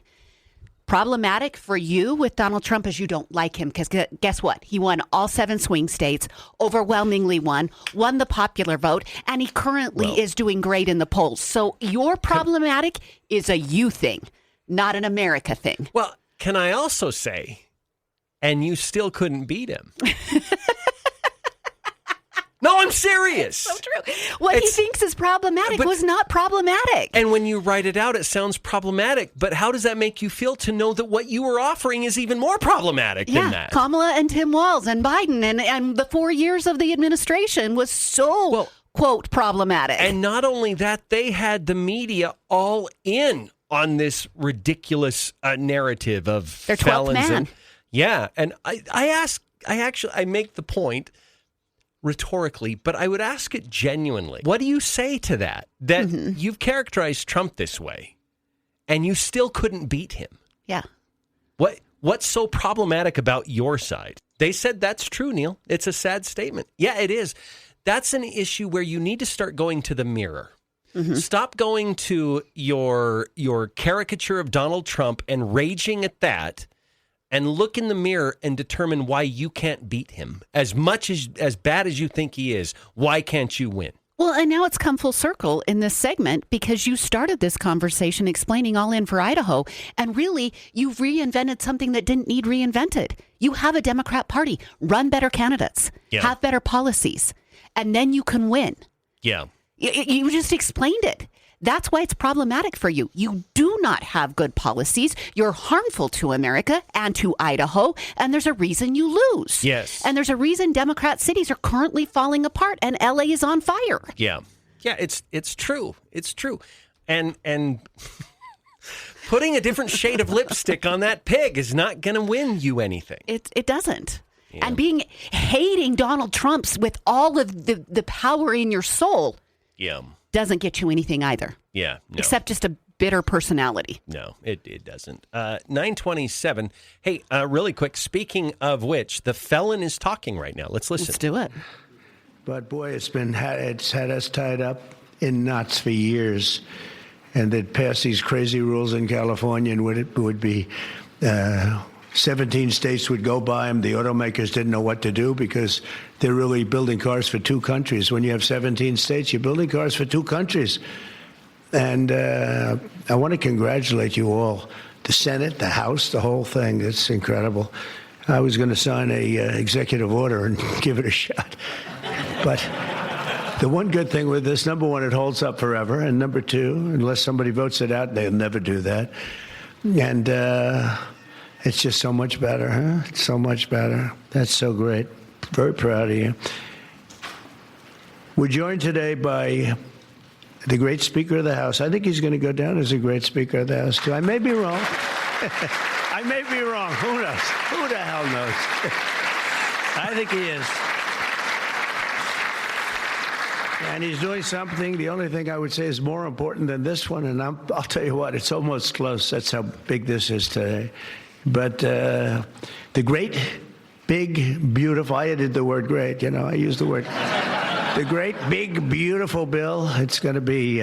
Problematic for you with Donald Trump is you don't like him because guess what? He won all 7 swing states, overwhelmingly won the popular vote, and he currently is doing great in the polls. So your problematic is a you thing, not an America thing. Well, can I also say, and you still couldn't beat him. No, I'm serious. So true. What he thinks is problematic was not problematic. And when you write it out, it sounds problematic. But how does that make you feel to know that what you were offering is even more problematic than that? Kamala and Tim Walz and Biden and the 4 years of the administration was so, quote, problematic. And not only that, they had the media all in on this ridiculous narrative of their 12th felons. And I make the point rhetorically, but I would ask it genuinely. What do you say to that? That you've characterized Trump this way, and you still couldn't beat him. Yeah. What's so problematic about your side? They said that's true, Neal. It's a sad statement. Yeah, it is. That's an issue where you need to start going to the mirror. Mm-hmm. Stop going to your caricature of Donald Trump and raging at that, and look in the mirror and determine why you can't beat him. As bad as you think he is, why can't you win? Well, and now it's come full circle in this segment because you started this conversation explaining All In for Idaho, and really you've reinvented something that didn't need reinvented. You have a Democrat Party, run better candidates, have better policies, and then you can win. Yeah. You just explained it. That's why it's problematic for you. You do not have good policies. You're harmful to America and to Idaho, and there's a reason you lose. Yes. And there's a reason Democrat cities are currently falling apart and LA is on fire. Yeah. Yeah, it's true. It's true. And putting a different shade of lipstick on that pig is not going to win you anything. It doesn't. Yeah. And hating Donald Trump's with all of the power in your soul. Yeah. Doesn't get you anything either. Yeah. No. Except just a bitter personality. No, it doesn't. 9:27. Hey, really quick, speaking of which, the felon is talking right now. Let's listen. Let's do it. But boy, it's had us tied up in knots for years. And they'd pass these crazy rules in California, and would be 17 states would go by them. The automakers didn't know what to do because they're really building cars for two countries. When you have 17 states, you're building cars for two countries. And I want to congratulate you all, the Senate, the House, the whole thing. It's incredible. I was going to sign a executive order and give it a shot. But the one good thing with this, number one, it holds up forever. And number two, unless somebody votes it out, they'll never do that. And it's just so much better, huh? It's so much better. That's so great. Very proud of you. We're joined today by the great Speaker of the House. I think he's going to go down as a great Speaker of the House, too. I may be wrong. I may be wrong. Who knows? Who the hell knows? I think he is. And he's doing something, the only thing I would say is more important than this one, and I'll tell you what, it's almost close. That's how big this is today. But the great, big, beautiful, I added the word great, I used the word. The great, big, beautiful bill. It's going to be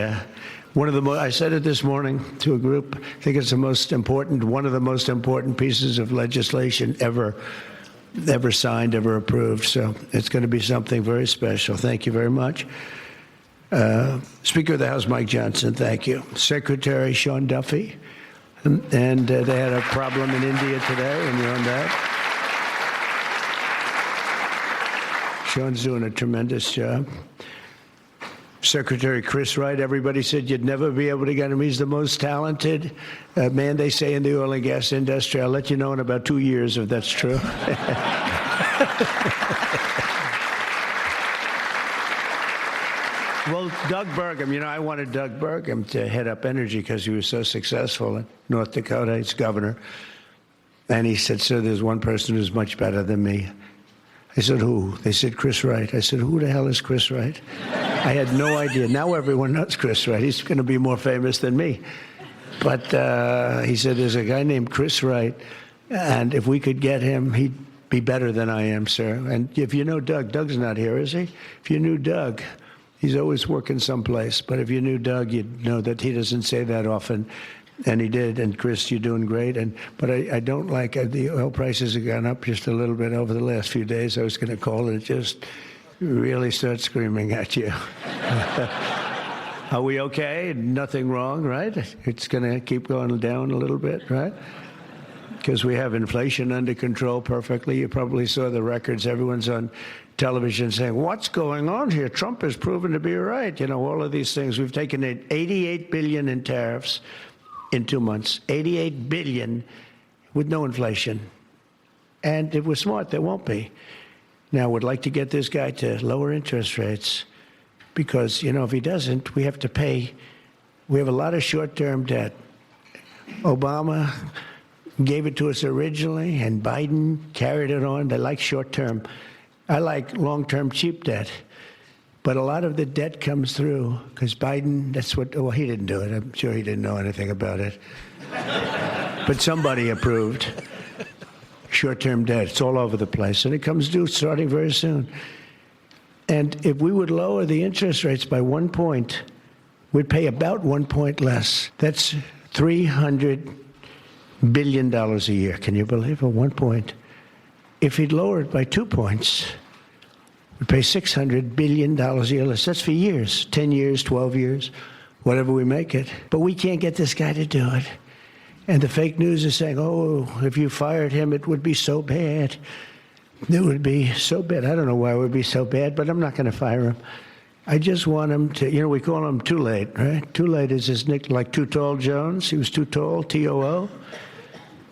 one of the most, I said it this morning to a group, I think it's one of the most important pieces of legislation ever signed, ever approved. So it's going to be something very special. Thank you very much. Speaker of the House, Mike Johnson, thank you. Secretary Sean Duffy. And they had a problem in India today, and you know that. Sean's doing a tremendous job. Secretary Chris Wright, everybody said you'd never be able to get him. He's the most talented man, they say, in the oil and gas industry. I'll let you know in about 2 years if that's true. Well, Doug Burgum, I wanted Doug Burgum to head up energy because he was so successful in North Dakota. He's governor. And he said, sir, there's one person who's much better than me. I said, who? They said, Chris Wright. I said, who the hell is Chris Wright? I had no idea. Now everyone knows Chris Wright. He's going to be more famous than me. But he said, there's a guy named Chris Wright, and if we could get him, he'd be better than I am, sir. And if you know Doug, Doug's not here, is he? If you knew Doug, he's always working someplace. But if you knew Doug, you'd know that he doesn't say that often. And he did. And Chris, you're doing great. But I don't like the oil prices have gone up just a little bit over the last few days. I was going to call it just really start screaming at you. Are we okay? Nothing wrong, right? It's going to keep going down a little bit, right? Because we have inflation under control perfectly. You probably saw the records. Everyone's on television saying, what's going on here? Trump has proven to be right. All of these things. We've taken in $88 billion in tariffs in 2 months. $88 billion with no inflation. And if we're smart, there won't be. Now, we'd like to get this guy to lower interest rates because, if he doesn't, we have to pay. We have a lot of short-term debt. Obama gave it to us originally, and Biden carried it on. They like short-term. I like long-term cheap debt. But a lot of the debt comes through because Biden, he didn't do it. I'm sure he didn't know anything about it. But somebody approved short-term debt. It's all over the place. And it comes due starting very soon. And if we would lower the interest rates by 1 point, we'd pay about 1 point less. That's $300 billion a year. Can you believe it? 1 point. If he'd lower it by 2 points, we'd pay $600 billion a year less. That's for years, 10 years, 12 years, whatever we make it. But we can't get this guy to do it. And the fake news is saying, oh, if you fired him, it would be so bad. It would be so bad. I don't know why it would be so bad, but I'm not going to fire him. I just want him to, we call him Too Late, right? Too Late is his nickname, like Too Tall Jones. He was too tall, T-O-O.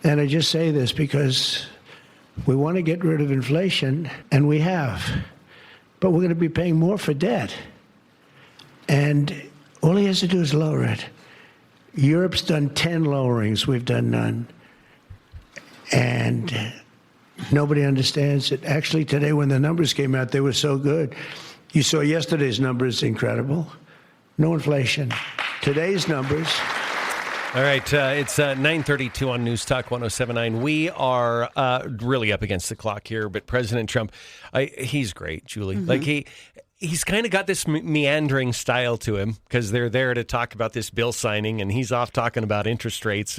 And I just say this because we want to get rid of inflation, and we have. But we're going to be paying more for debt. And all he has to do is lower it. Europe's done 10 lowerings. We've done none. And nobody understands it. Actually, today when the numbers came out, they were so good. You saw yesterday's numbers, incredible. No inflation. Today's numbers. All right, it's 9:32 on NewsTalk 107.9. We are really up against the clock here, but President Trump, he's great, Julie. Mm-hmm. Like he's kind of got this meandering style to him because they're there to talk about this bill signing, and he's off talking about interest rates,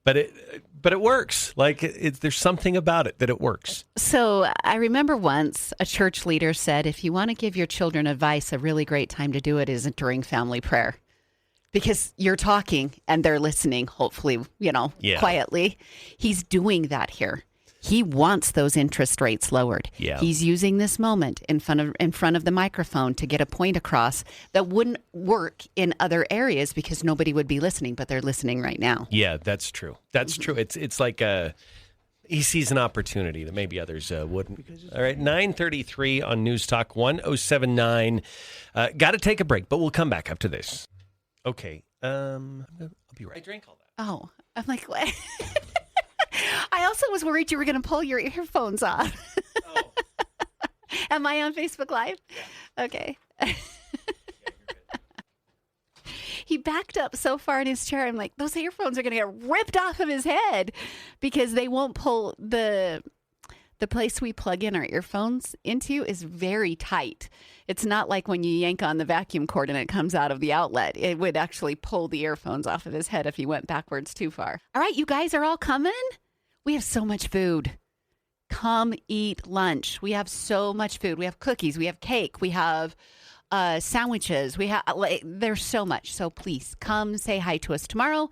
but it works. Like there's something about it that it works. So I remember once a church leader said, if you want to give your children advice, a really great time to do it is during family prayer. Because you're talking and they're listening, hopefully, quietly. He's doing that here. He wants those interest rates lowered. Yeah. He's using this moment in front of the microphone to get a point across that wouldn't work in other areas because nobody would be listening, but they're listening right now. Yeah, that's true. That's true. It's like he sees an opportunity that maybe others wouldn't. All right, 9:33 on NewsTalk 107.9. Got to take a break, but we'll come back up to this. Okay, I'll be right. I drank all that. Oh, I'm like, what? I also was worried you were going to pull your earphones off. Oh. Am I on Facebook Live? Yeah. Okay. He backed up so far in his chair. I'm like, those earphones are going to get ripped off of his head because they won't pull the place we plug in our earphones into is very tight. It's not like when you yank on the vacuum cord and it comes out of the outlet. It would actually pull the earphones off of his head if he went backwards too far. All right, you guys are all coming? We have so much food. Come eat lunch. We have so much food. We have cookies. We have cake. We have sandwiches. We have there's so much. So please come say hi to us tomorrow.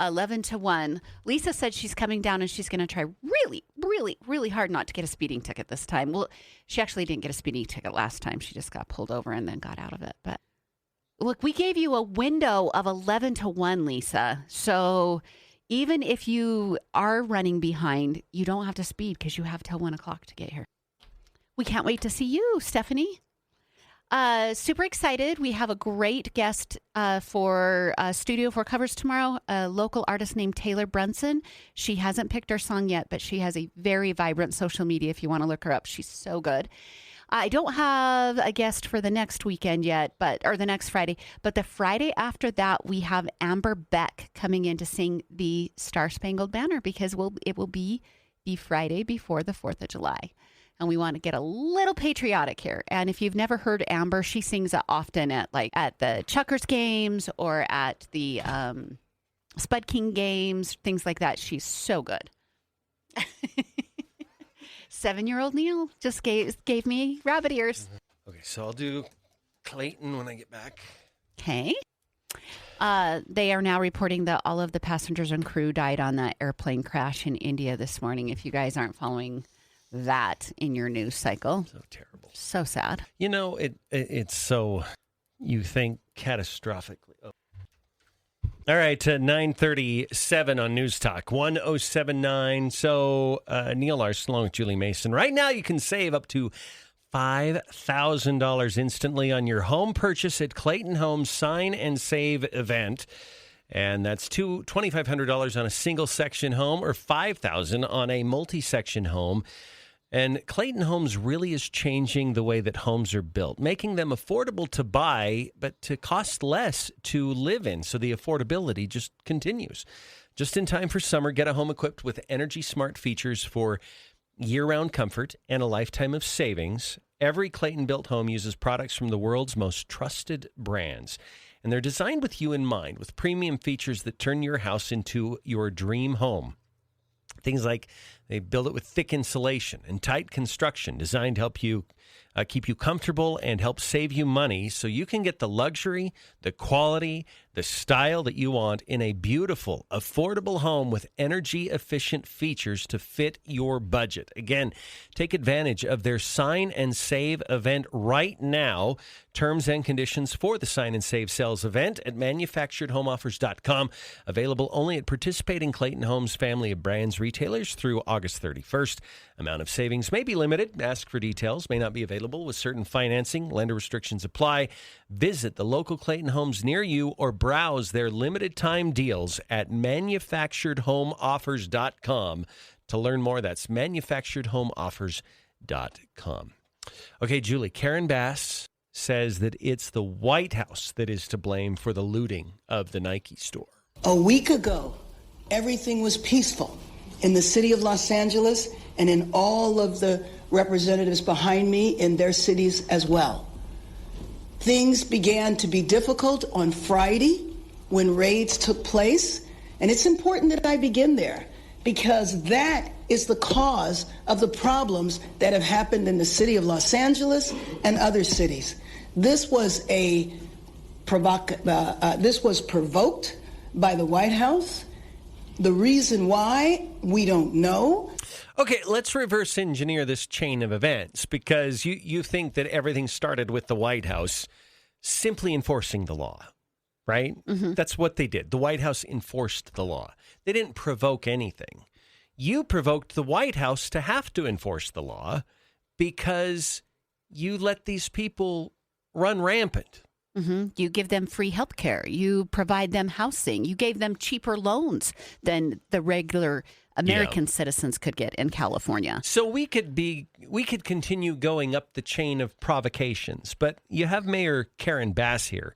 11 to 1. Lisa said she's coming down and she's going to try really, really, really hard not to get a speeding ticket this time. Well, she actually didn't get a speeding ticket last time. She just got pulled over and then got out of it. But look, we gave you a window of 11 to 1, Lisa. So even if you are running behind, you don't have to speed because you have till 1 o'clock to get here. We can't wait to see you, Stephanie. Super excited. We have a great guest for Studio 4 Covers tomorrow, a local artist named Taylor Brunson. She hasn't picked her song yet, but she has a very vibrant social media if you want to look her up. She's so good. I don't have a guest for the next weekend yet, or the next Friday, but the Friday after that, we have Amber Beck coming in to sing the Star Spangled Banner because it will be the Friday before the 4th of July. And we want to get a little patriotic here. And if you've never heard Amber, she sings often at the Chuckers games or at the Spud King games, things like that. She's so good. 7-year-old Neal just gave me rabbit ears. Okay, so I'll do Clayton when I get back. Okay. They are now reporting that all of the passengers and crew died on that airplane crash in India this morning. If you guys aren't following that in your news cycle. So terrible. So sad. It's so, you think catastrophically. Oh. All right, 9:37 on NewsTalk 107.9. So Neil Larson along with Julie Mason. Right now you can save up to $5,000 instantly on your home purchase at Clayton Homes Sign and Save event. And that's $2,500 on a single section home or $5,000 on a multi-section home. And Clayton Homes really is changing the way that homes are built, making them affordable to buy, but to cost less to live in. So the affordability just continues. Just in time for summer, get a home equipped with Energy Smart features for year-round comfort and a lifetime of savings. Every Clayton-built home uses products from the world's most trusted brands. And they're designed with you in mind, with premium features that turn your house into your dream home. Things like they build it with thick insulation and tight construction designed to help you keep you comfortable and help save you money so you can get the luxury, the quality, the style that you want in a beautiful, affordable home with energy-efficient features to fit your budget. Again, take advantage of their Sign and Save event right now. Terms and conditions for the Sign and Save sales event at manufacturedhomeoffers.com. Available only at participating Clayton Homes family of brands retailers through August 31st. Amount of savings may be limited. Ask for details. May not be available with certain financing. Lender restrictions apply. Visit the local Clayton Homes near you or browse their limited time deals at manufacturedhomeoffers.com. To learn more, that's manufacturedhomeoffers.com. Okay, Julie, Karen Bass says that it's the White House that is to blame for the looting of the Nike store. A week ago, everything was peaceful in the city of Los Angeles and in all of the representatives behind me in their cities as well. Things began to be difficult on Friday when raids took place, and it's important that I begin there because that is the cause of the problems that have happened in the city of Los Angeles and other cities. This was this was provoked by the White House. The reason why, we don't know. Okay, let's reverse engineer this chain of events because you think that everything started with the White House simply enforcing the law, right? Mm-hmm. That's what they did. The White House enforced the law. They didn't provoke anything. You provoked the White House to have to enforce the law because you let these people run rampant. Mm-hmm. You give them free health care. You provide them housing. You gave them cheaper loans than the regular American citizens could get in California. So we could continue going up the chain of provocations, but you have Mayor Karen Bass here,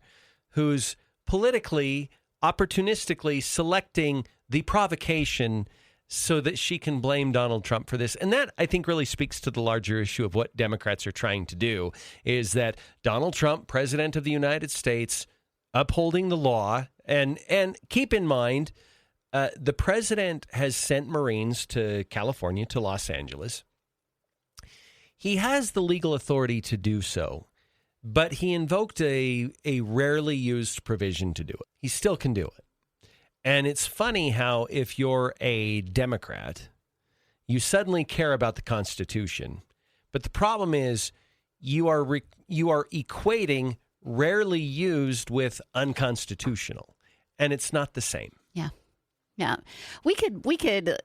who's politically, opportunistically selecting the provocation so that she can blame Donald Trump for this. And that, I think, really speaks to the larger issue of what Democrats are trying to do, is that Donald Trump, president of the United States, upholding the law, and keep in mind, the president has sent Marines to California, to Los Angeles. He has the legal authority to do so, but he invoked a rarely used provision to do it. He still can do it. And it's funny how if you're a Democrat, you suddenly care about the Constitution. But the problem is you are equating rarely used with unconstitutional, and it's not the same. Yeah. Yeah. We could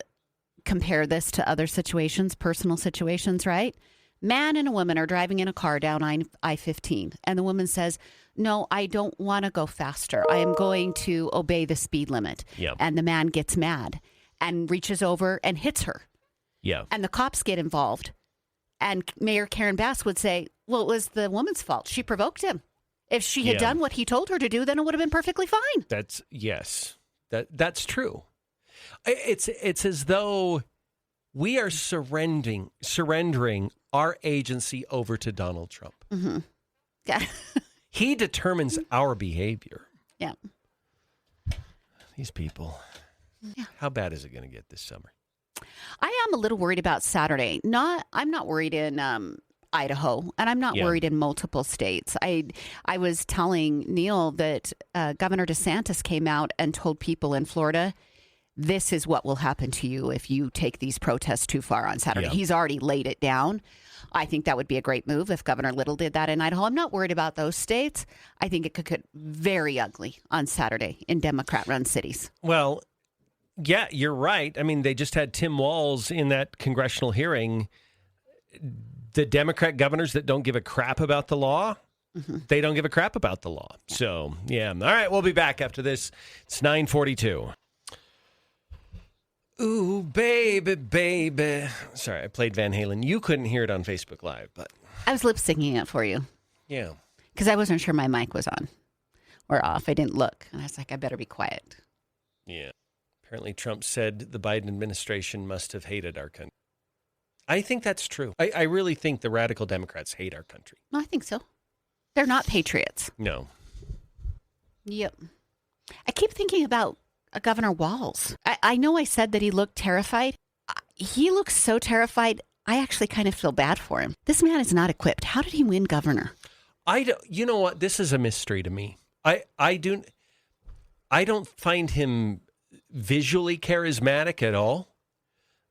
compare this to other situations, personal situations, right? Man and a woman are driving in a car down I-15, and the woman says, "No, I don't want to go faster. I am going to obey the speed limit." Yep. And the man gets mad and reaches over and hits her. Yeah. And the cops get involved. And Mayor Karen Bass would say, well, it was the woman's fault. She provoked him. If she had done what he told her to do, then it would have been perfectly fine. That's true. It's as though we are surrendering our agency over to Donald Trump. Mm-hmm. Yeah. He determines our behavior. Yeah. These people. Yeah. How bad is it going to get this summer? I am a little worried about Saturday. I'm not worried in Idaho, and I'm not worried in multiple states. I was telling Neal that Governor DeSantis came out and told people in Florida, this is what will happen to you if you take these protests too far on Saturday. Yeah. He's already laid it down. I think that would be a great move if Governor Little did that in Idaho. I'm not worried about those states. I think it could get very ugly on Saturday in Democrat-run cities. Well, yeah, you're right. I mean, they just had Tim Walz in that congressional hearing. The Democrat governors that don't give a crap about the law, they don't give a crap about the law. Yeah. So, yeah. All right, we'll be back after this. It's 9:42. Ooh, baby, baby. Sorry, I played Van Halen. You couldn't hear it on Facebook Live, but I was lip syncing it for you. Yeah. Because I wasn't sure my mic was on or off. I didn't look. And I was like, I better be quiet. Yeah. Apparently Trump said the Biden administration must have hated our country. I think that's true. I really think the radical Democrats hate our country. I think so. They're not patriots. No. Yep. I keep thinking about Governor Walz. I know I said that he looked terrified. he looks so terrified. I actually kind of feel bad for him. This man is not equipped. How did he win governor? You know what? This is a mystery to me. I don't find him visually charismatic at all.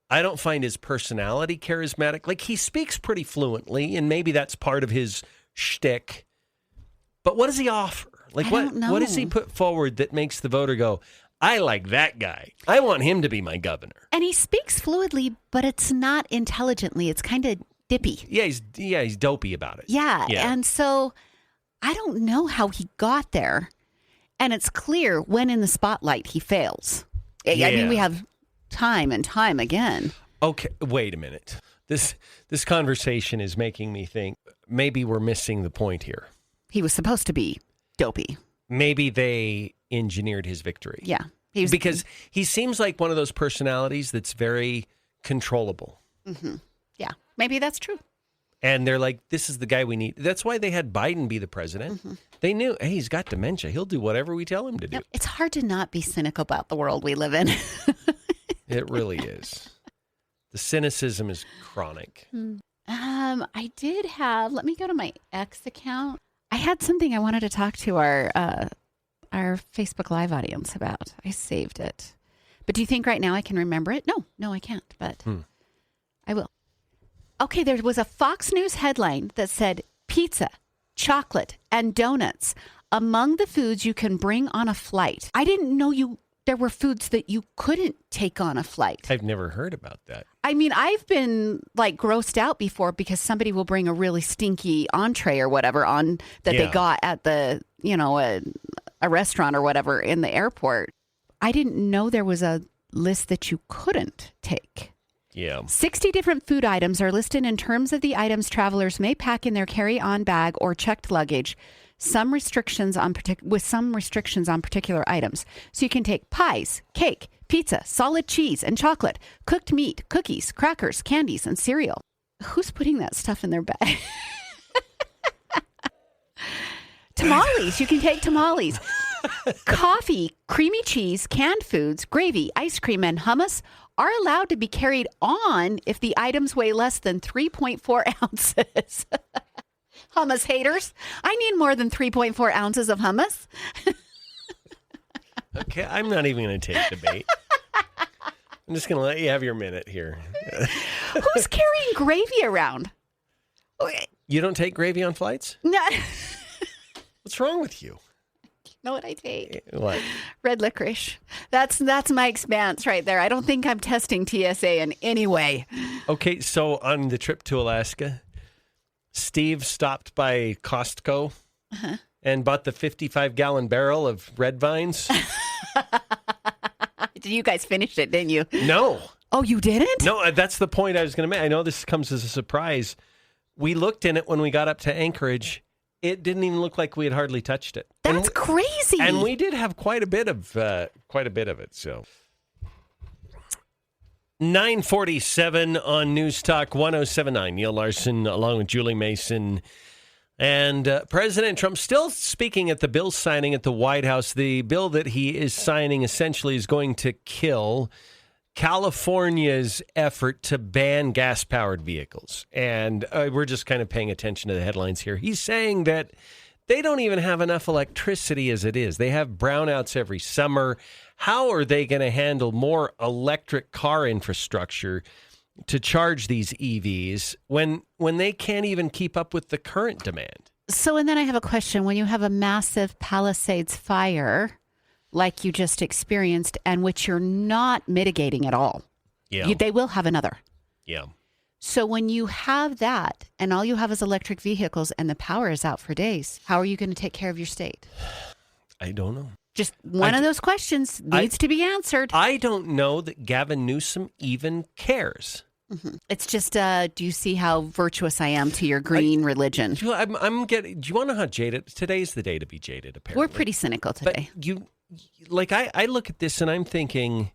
I don't find his personality charismatic. Like, he speaks pretty fluently, and maybe that's part of his shtick. But what does he offer? Like, what does he put forward that makes the voter go, I like that guy. I want him to be my governor. And he speaks fluidly, but it's not intelligently. It's kind of dippy. Yeah, he's dopey about it. Yeah. And so I don't know how he got there. And it's clear when in the spotlight he fails. Yeah. I mean, we have time and time again. Okay, wait a minute. This conversation is making me think maybe we're missing the point here. He was supposed to be dopey. Maybe they engineered his victory. Yeah. Because he seems like one of those personalities that's very controllable. Mm-hmm. Yeah, maybe that's true. And they're like, this is the guy we need. That's why they had Biden be the president. Mm-hmm. They knew, hey, he's got dementia. He'll do whatever we tell him to do. Yep. It's hard to not be cynical about the world we live in. It really is. The cynicism is chronic. I did have, let me go to my X account. I had something I wanted to talk to our Facebook Live audience about. I saved it. But do you think right now I can remember it? No, I can't, but I will. Okay, there was a Fox News headline that said pizza, chocolate, and donuts among the foods you can bring on a flight. I didn't know there were foods that you couldn't take on a flight. I've never heard about that. I mean, I've been like grossed out before because somebody will bring a really stinky entree or whatever on that they got at the, a restaurant or whatever in the airport. I didn't know there was a list that you couldn't take. Yeah. 60 different food items are listed in terms of the items travelers may pack in their carry-on bag or checked luggage. With some restrictions on particular items. So you can take pies, cake, pizza, solid cheese, and chocolate, cooked meat, cookies, crackers, candies, and cereal. Who's putting that stuff in their bag? Tamales. You can take tamales. Coffee, creamy cheese, canned foods, gravy, ice cream, and hummus are allowed to be carried on if the items weigh less than 3.4 ounces. Hummus haters. I need more than 3.4 ounces of hummus. Okay, I'm not even going to take debate. I'm just going to let you have your minute here. Who's carrying gravy around? You don't take gravy on flights? No. What's wrong with you? You know what I take? What? Red licorice. That's my expanse right there. I don't think I'm testing TSA in any way. Okay, so on the trip to Alaska, Steve stopped by Costco and bought the 55-gallon barrel of red vines. You guys finished it, didn't you? No. Oh, you didn't? No, that's the point I was going to make. I know this comes as a surprise. We looked in it when we got up to Anchorage. It didn't even look like we had hardly touched it. That's crazy. And we did have quite a bit of it. So 9:47 on NewsTalk 107.9. Neil Larson along with Julie Mason. And President Trump still speaking at the bill signing at the White House. The bill that he is signing essentially is going to kill California's effort to ban gas-powered vehicles. And we're just kind of paying attention to the headlines here. He's saying that they don't even have enough electricity as it is. They have brownouts every summer. How are they going to handle more electric car infrastructure to charge these EVs when they can't even keep up with the current demand? So, and then I have a question. When you have a massive Palisades fire like you just experienced and which you're not mitigating at all, they will have another. Yeah. So when you have that and all you have is electric vehicles and the power is out for days, how are you going to take care of your state? I don't know. Just one of those questions needs to be answered. I don't know that Gavin Newsom even cares. Mm-hmm. It's just, do you see how virtuous I am to your green religion? Do you want to know how jaded? Today's the day to be jaded, apparently. We're pretty cynical today. But I look at this and I'm thinking,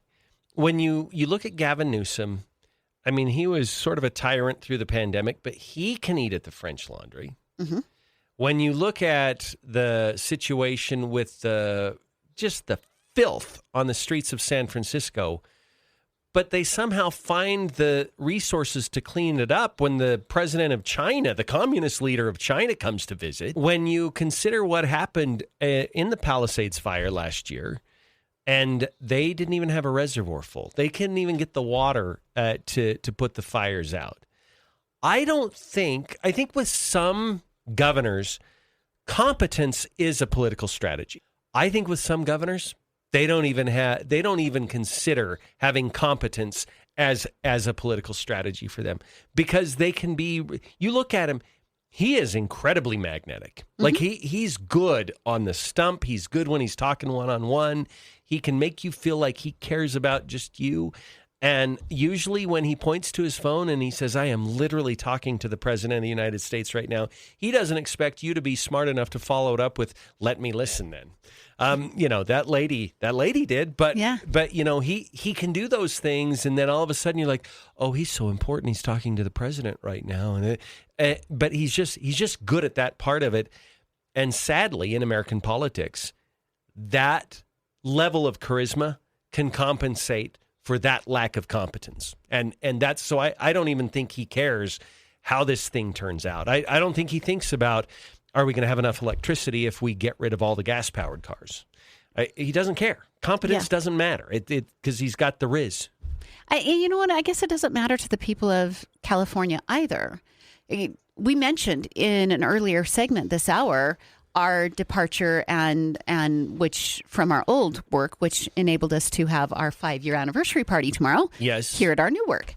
when you look at Gavin Newsom, I mean, he was sort of a tyrant through the pandemic, but he can eat at the French Laundry. Mm-hmm. When you look at the situation with just the filth on the streets of San Francisco, but they somehow find the resources to clean it up when the president of China, the communist leader of China, comes to visit. When you consider what happened in the Palisades fire last year, and they didn't even have a reservoir full. They couldn't even get the water to put the fires out. I think with some governors, competence is a political strategy. I think with some governors, they don't even consider having competence as a political strategy for them, because they can be. You look at him. He is incredibly magnetic. Mm-hmm. Like he's good on the stump. He's good when he's talking one-on-one. He can make you feel like he cares about just you. And usually when he points to his phone and he says, I am literally talking to the president of the United States right now, he doesn't expect you to be smart enough to follow it up with, let me listen then. That lady did, but he can do those things. And then all of a sudden you're like, oh, he's so important. He's talking to the president right now. But he's just good at that part of it. And sadly, in American politics, that level of charisma can compensate for that lack of competence. And that's so I don't even think he cares how this thing turns out. I don't think he thinks about, are we going to have enough electricity if we get rid of all the gas-powered cars? He doesn't care. Competence doesn't matter because he's got the riz. You know what? I guess it doesn't matter to the people of California either. We mentioned in an earlier segment this hour our departure and which from our old work, which enabled us to have our 5-year anniversary party tomorrow. Yes. Here at our new work.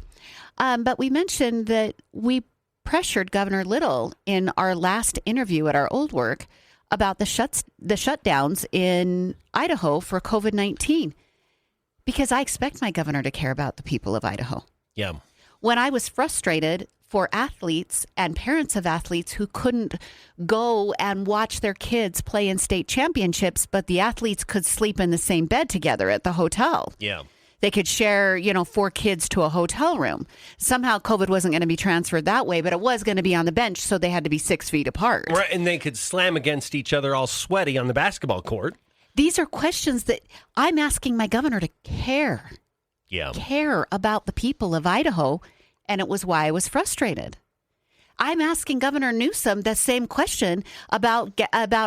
But we mentioned that we pressured Governor Little in our last interview at our old work about the shutdowns in Idaho for COVID-19, because I expect my governor to care about the people of Idaho. Yeah. When I was frustrated for athletes and parents of athletes who couldn't go and watch their kids play in state championships, but the athletes could sleep in the same bed together at the hotel. Yeah. They could share, 4 kids to a hotel room. Somehow COVID wasn't going to be transferred that way, but it was going to be on the bench, so they had to be 6 feet apart. Right, and they could slam against each other all sweaty on the basketball court. These are questions that I'm asking my governor to care. Yeah. Care about the people of Idaho, and it was why I was frustrated. I'm asking Governor Newsom the same question about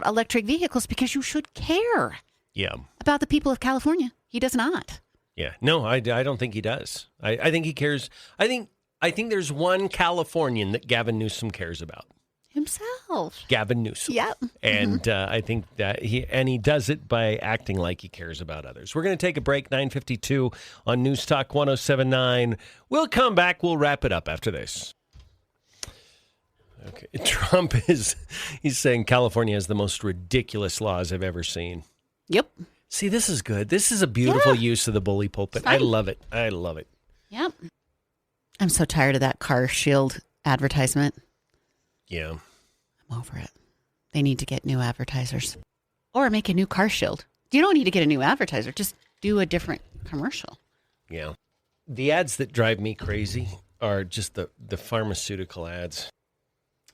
electric vehicles, because you should care. Yeah. About the people of California. He does not. Yeah, no, I don't think he does. I think he cares. I think there's one Californian that Gavin Newsom cares about. Himself. Gavin Newsom. Yep. And I think that he does it by acting like he cares about others. We're going to take a break, 9:52 on NewsTalk 107.9. We'll come back. We'll wrap it up after this. Okay. Trump he's saying California has the most ridiculous laws I've ever seen. Yep. See, this is good. This is a beautiful use of the bully pulpit. I love it. I love it. Yep. I'm so tired of that car shield advertisement. Yeah. I'm over it. They need to get new advertisers. Or make a new car shield. You don't need to get a new advertiser. Just do a different commercial. Yeah. The ads that drive me crazy are just the pharmaceutical ads.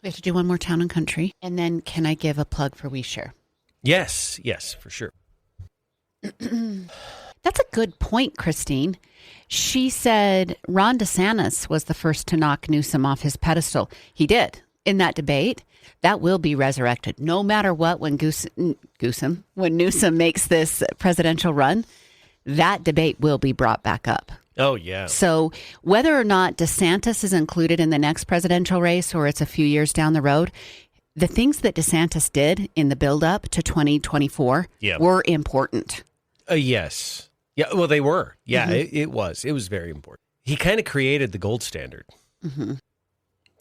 We have to do one more town and country. And then can I give a plug for WeShare? Yes, for sure. That's a good point, Christine. She said Ron DeSantis was the first to knock Newsom off his pedestal. He did in that debate. That will be resurrected no matter what. When Newsom makes this presidential run, that debate will be brought back up. Oh, yeah. So whether or not DeSantis is included in the next presidential race or it's a few years down the road, the things that DeSantis did in the build-up to 2024 were important. Yes. Yeah, well, they were. Yeah, it was. It was very important. He kind of created the gold standard. Mm-hmm.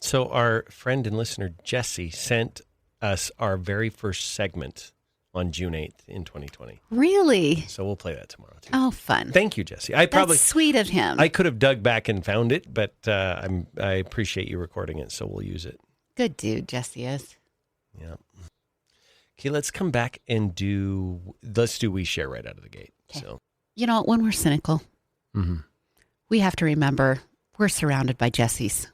So our friend and listener, Jesse, sent us our very first segment on June 8th in 2020. Really? So we'll play that tomorrow, too. Oh, fun. Thank you, Jesse. That's sweet of him. I could have dug back and found it, but I appreciate you recording it, so we'll use it. Good dude, Jesse is. Yeah. Okay, let's come back and do WeShare right out of the gate. Okay. So, you know, when we're cynical, we have to remember we're surrounded by Jessies.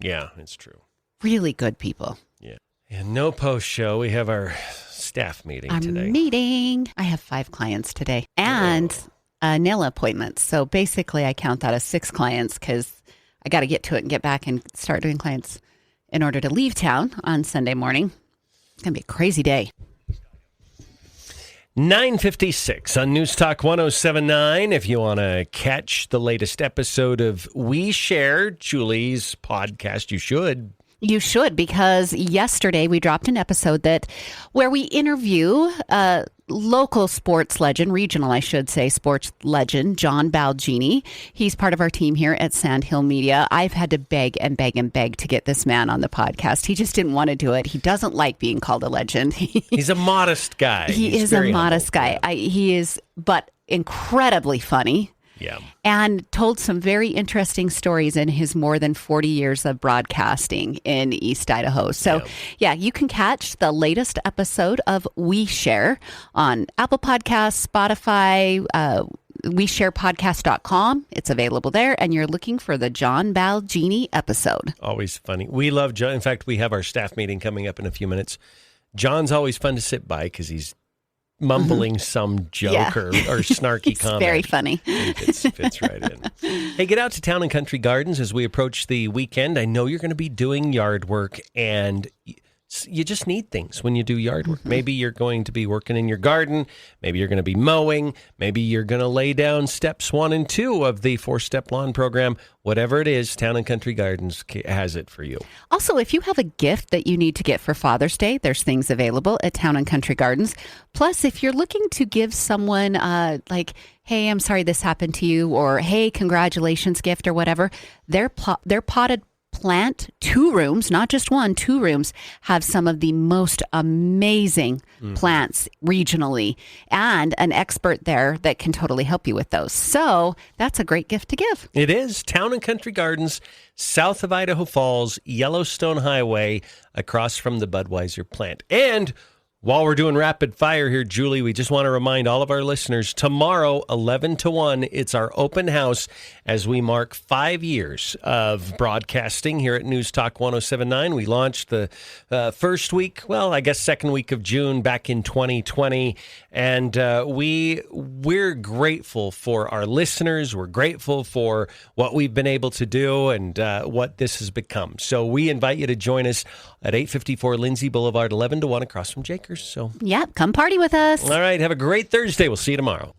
Yeah, it's true. Really good people. Yeah. And no post show. We have our staff meeting today. I have 5 clients today. And nail appointments. So basically, I count that as 6 clients because I got to get to it and get back and start doing clients in order to leave town on Sunday morning. It's going to be a crazy day. 9:56 on NewsTalk 107.9. If you want to catch the latest episode of We Share, Julie's podcast, you should. You should, because yesterday we dropped an episode where we interview local sports legend, regional, I should say, sports legend, John Balgini. He's part of our team here at Sandhill Media. I've had to beg and beg and beg to get this man on the podcast. He just didn't want to do it. He doesn't like being called a legend. He's a modest guy. He is a modest guy. He is, but incredibly funny. Yeah. And told some very interesting stories in his more than 40 years of broadcasting in East Idaho. So, yeah, you can catch the latest episode of We Share on Apple Podcasts, Spotify, WeSharePodcast.com. It's available there, and you're looking for the John Balgini episode. Always funny. We love John. In fact, we have our staff meeting coming up in a few minutes. John's always fun to sit by because he's mumbling some joke or snarky comment. Very funny. It fits right in. Hey, get out to Town and Country Gardens as we approach the weekend. I know you're going to be doing yard work, and you just need things when you do yard work. Maybe you're going to be working in your garden. Maybe you're going to be mowing. Maybe you're going to lay down steps 1 and 2 of the 4-step lawn program. Whatever it is, Town and Country Gardens has it for you. Also, if you have a gift that you need to get for Father's Day, there's things available at Town and Country Gardens. Plus, if you're looking to give someone like, hey, I'm sorry this happened to you, or hey, congratulations gift or whatever, their potted plant 2 rooms, not just 1, 2 rooms, have some of the most amazing plants regionally, and an expert there that can totally help you with those. So that's a great gift to give. It is. Town and Country Gardens, south of Idaho Falls, Yellowstone Highway, across from the Budweiser plant. And while we're doing rapid fire here, Julie, we just want to remind all of our listeners, tomorrow, 11 to 1, it's our open house as we mark 5 years of broadcasting here at NewsTalk 107.9. We launched the first week, second week of June back in 2020. And we're grateful for our listeners. We're grateful for what we've been able to do and what this has become. So we invite you to join us at 854 Lindsay Boulevard, 11 to 1 across from Jakers. So, yeah, come party with us. All right. Have a great Thursday. We'll see you tomorrow.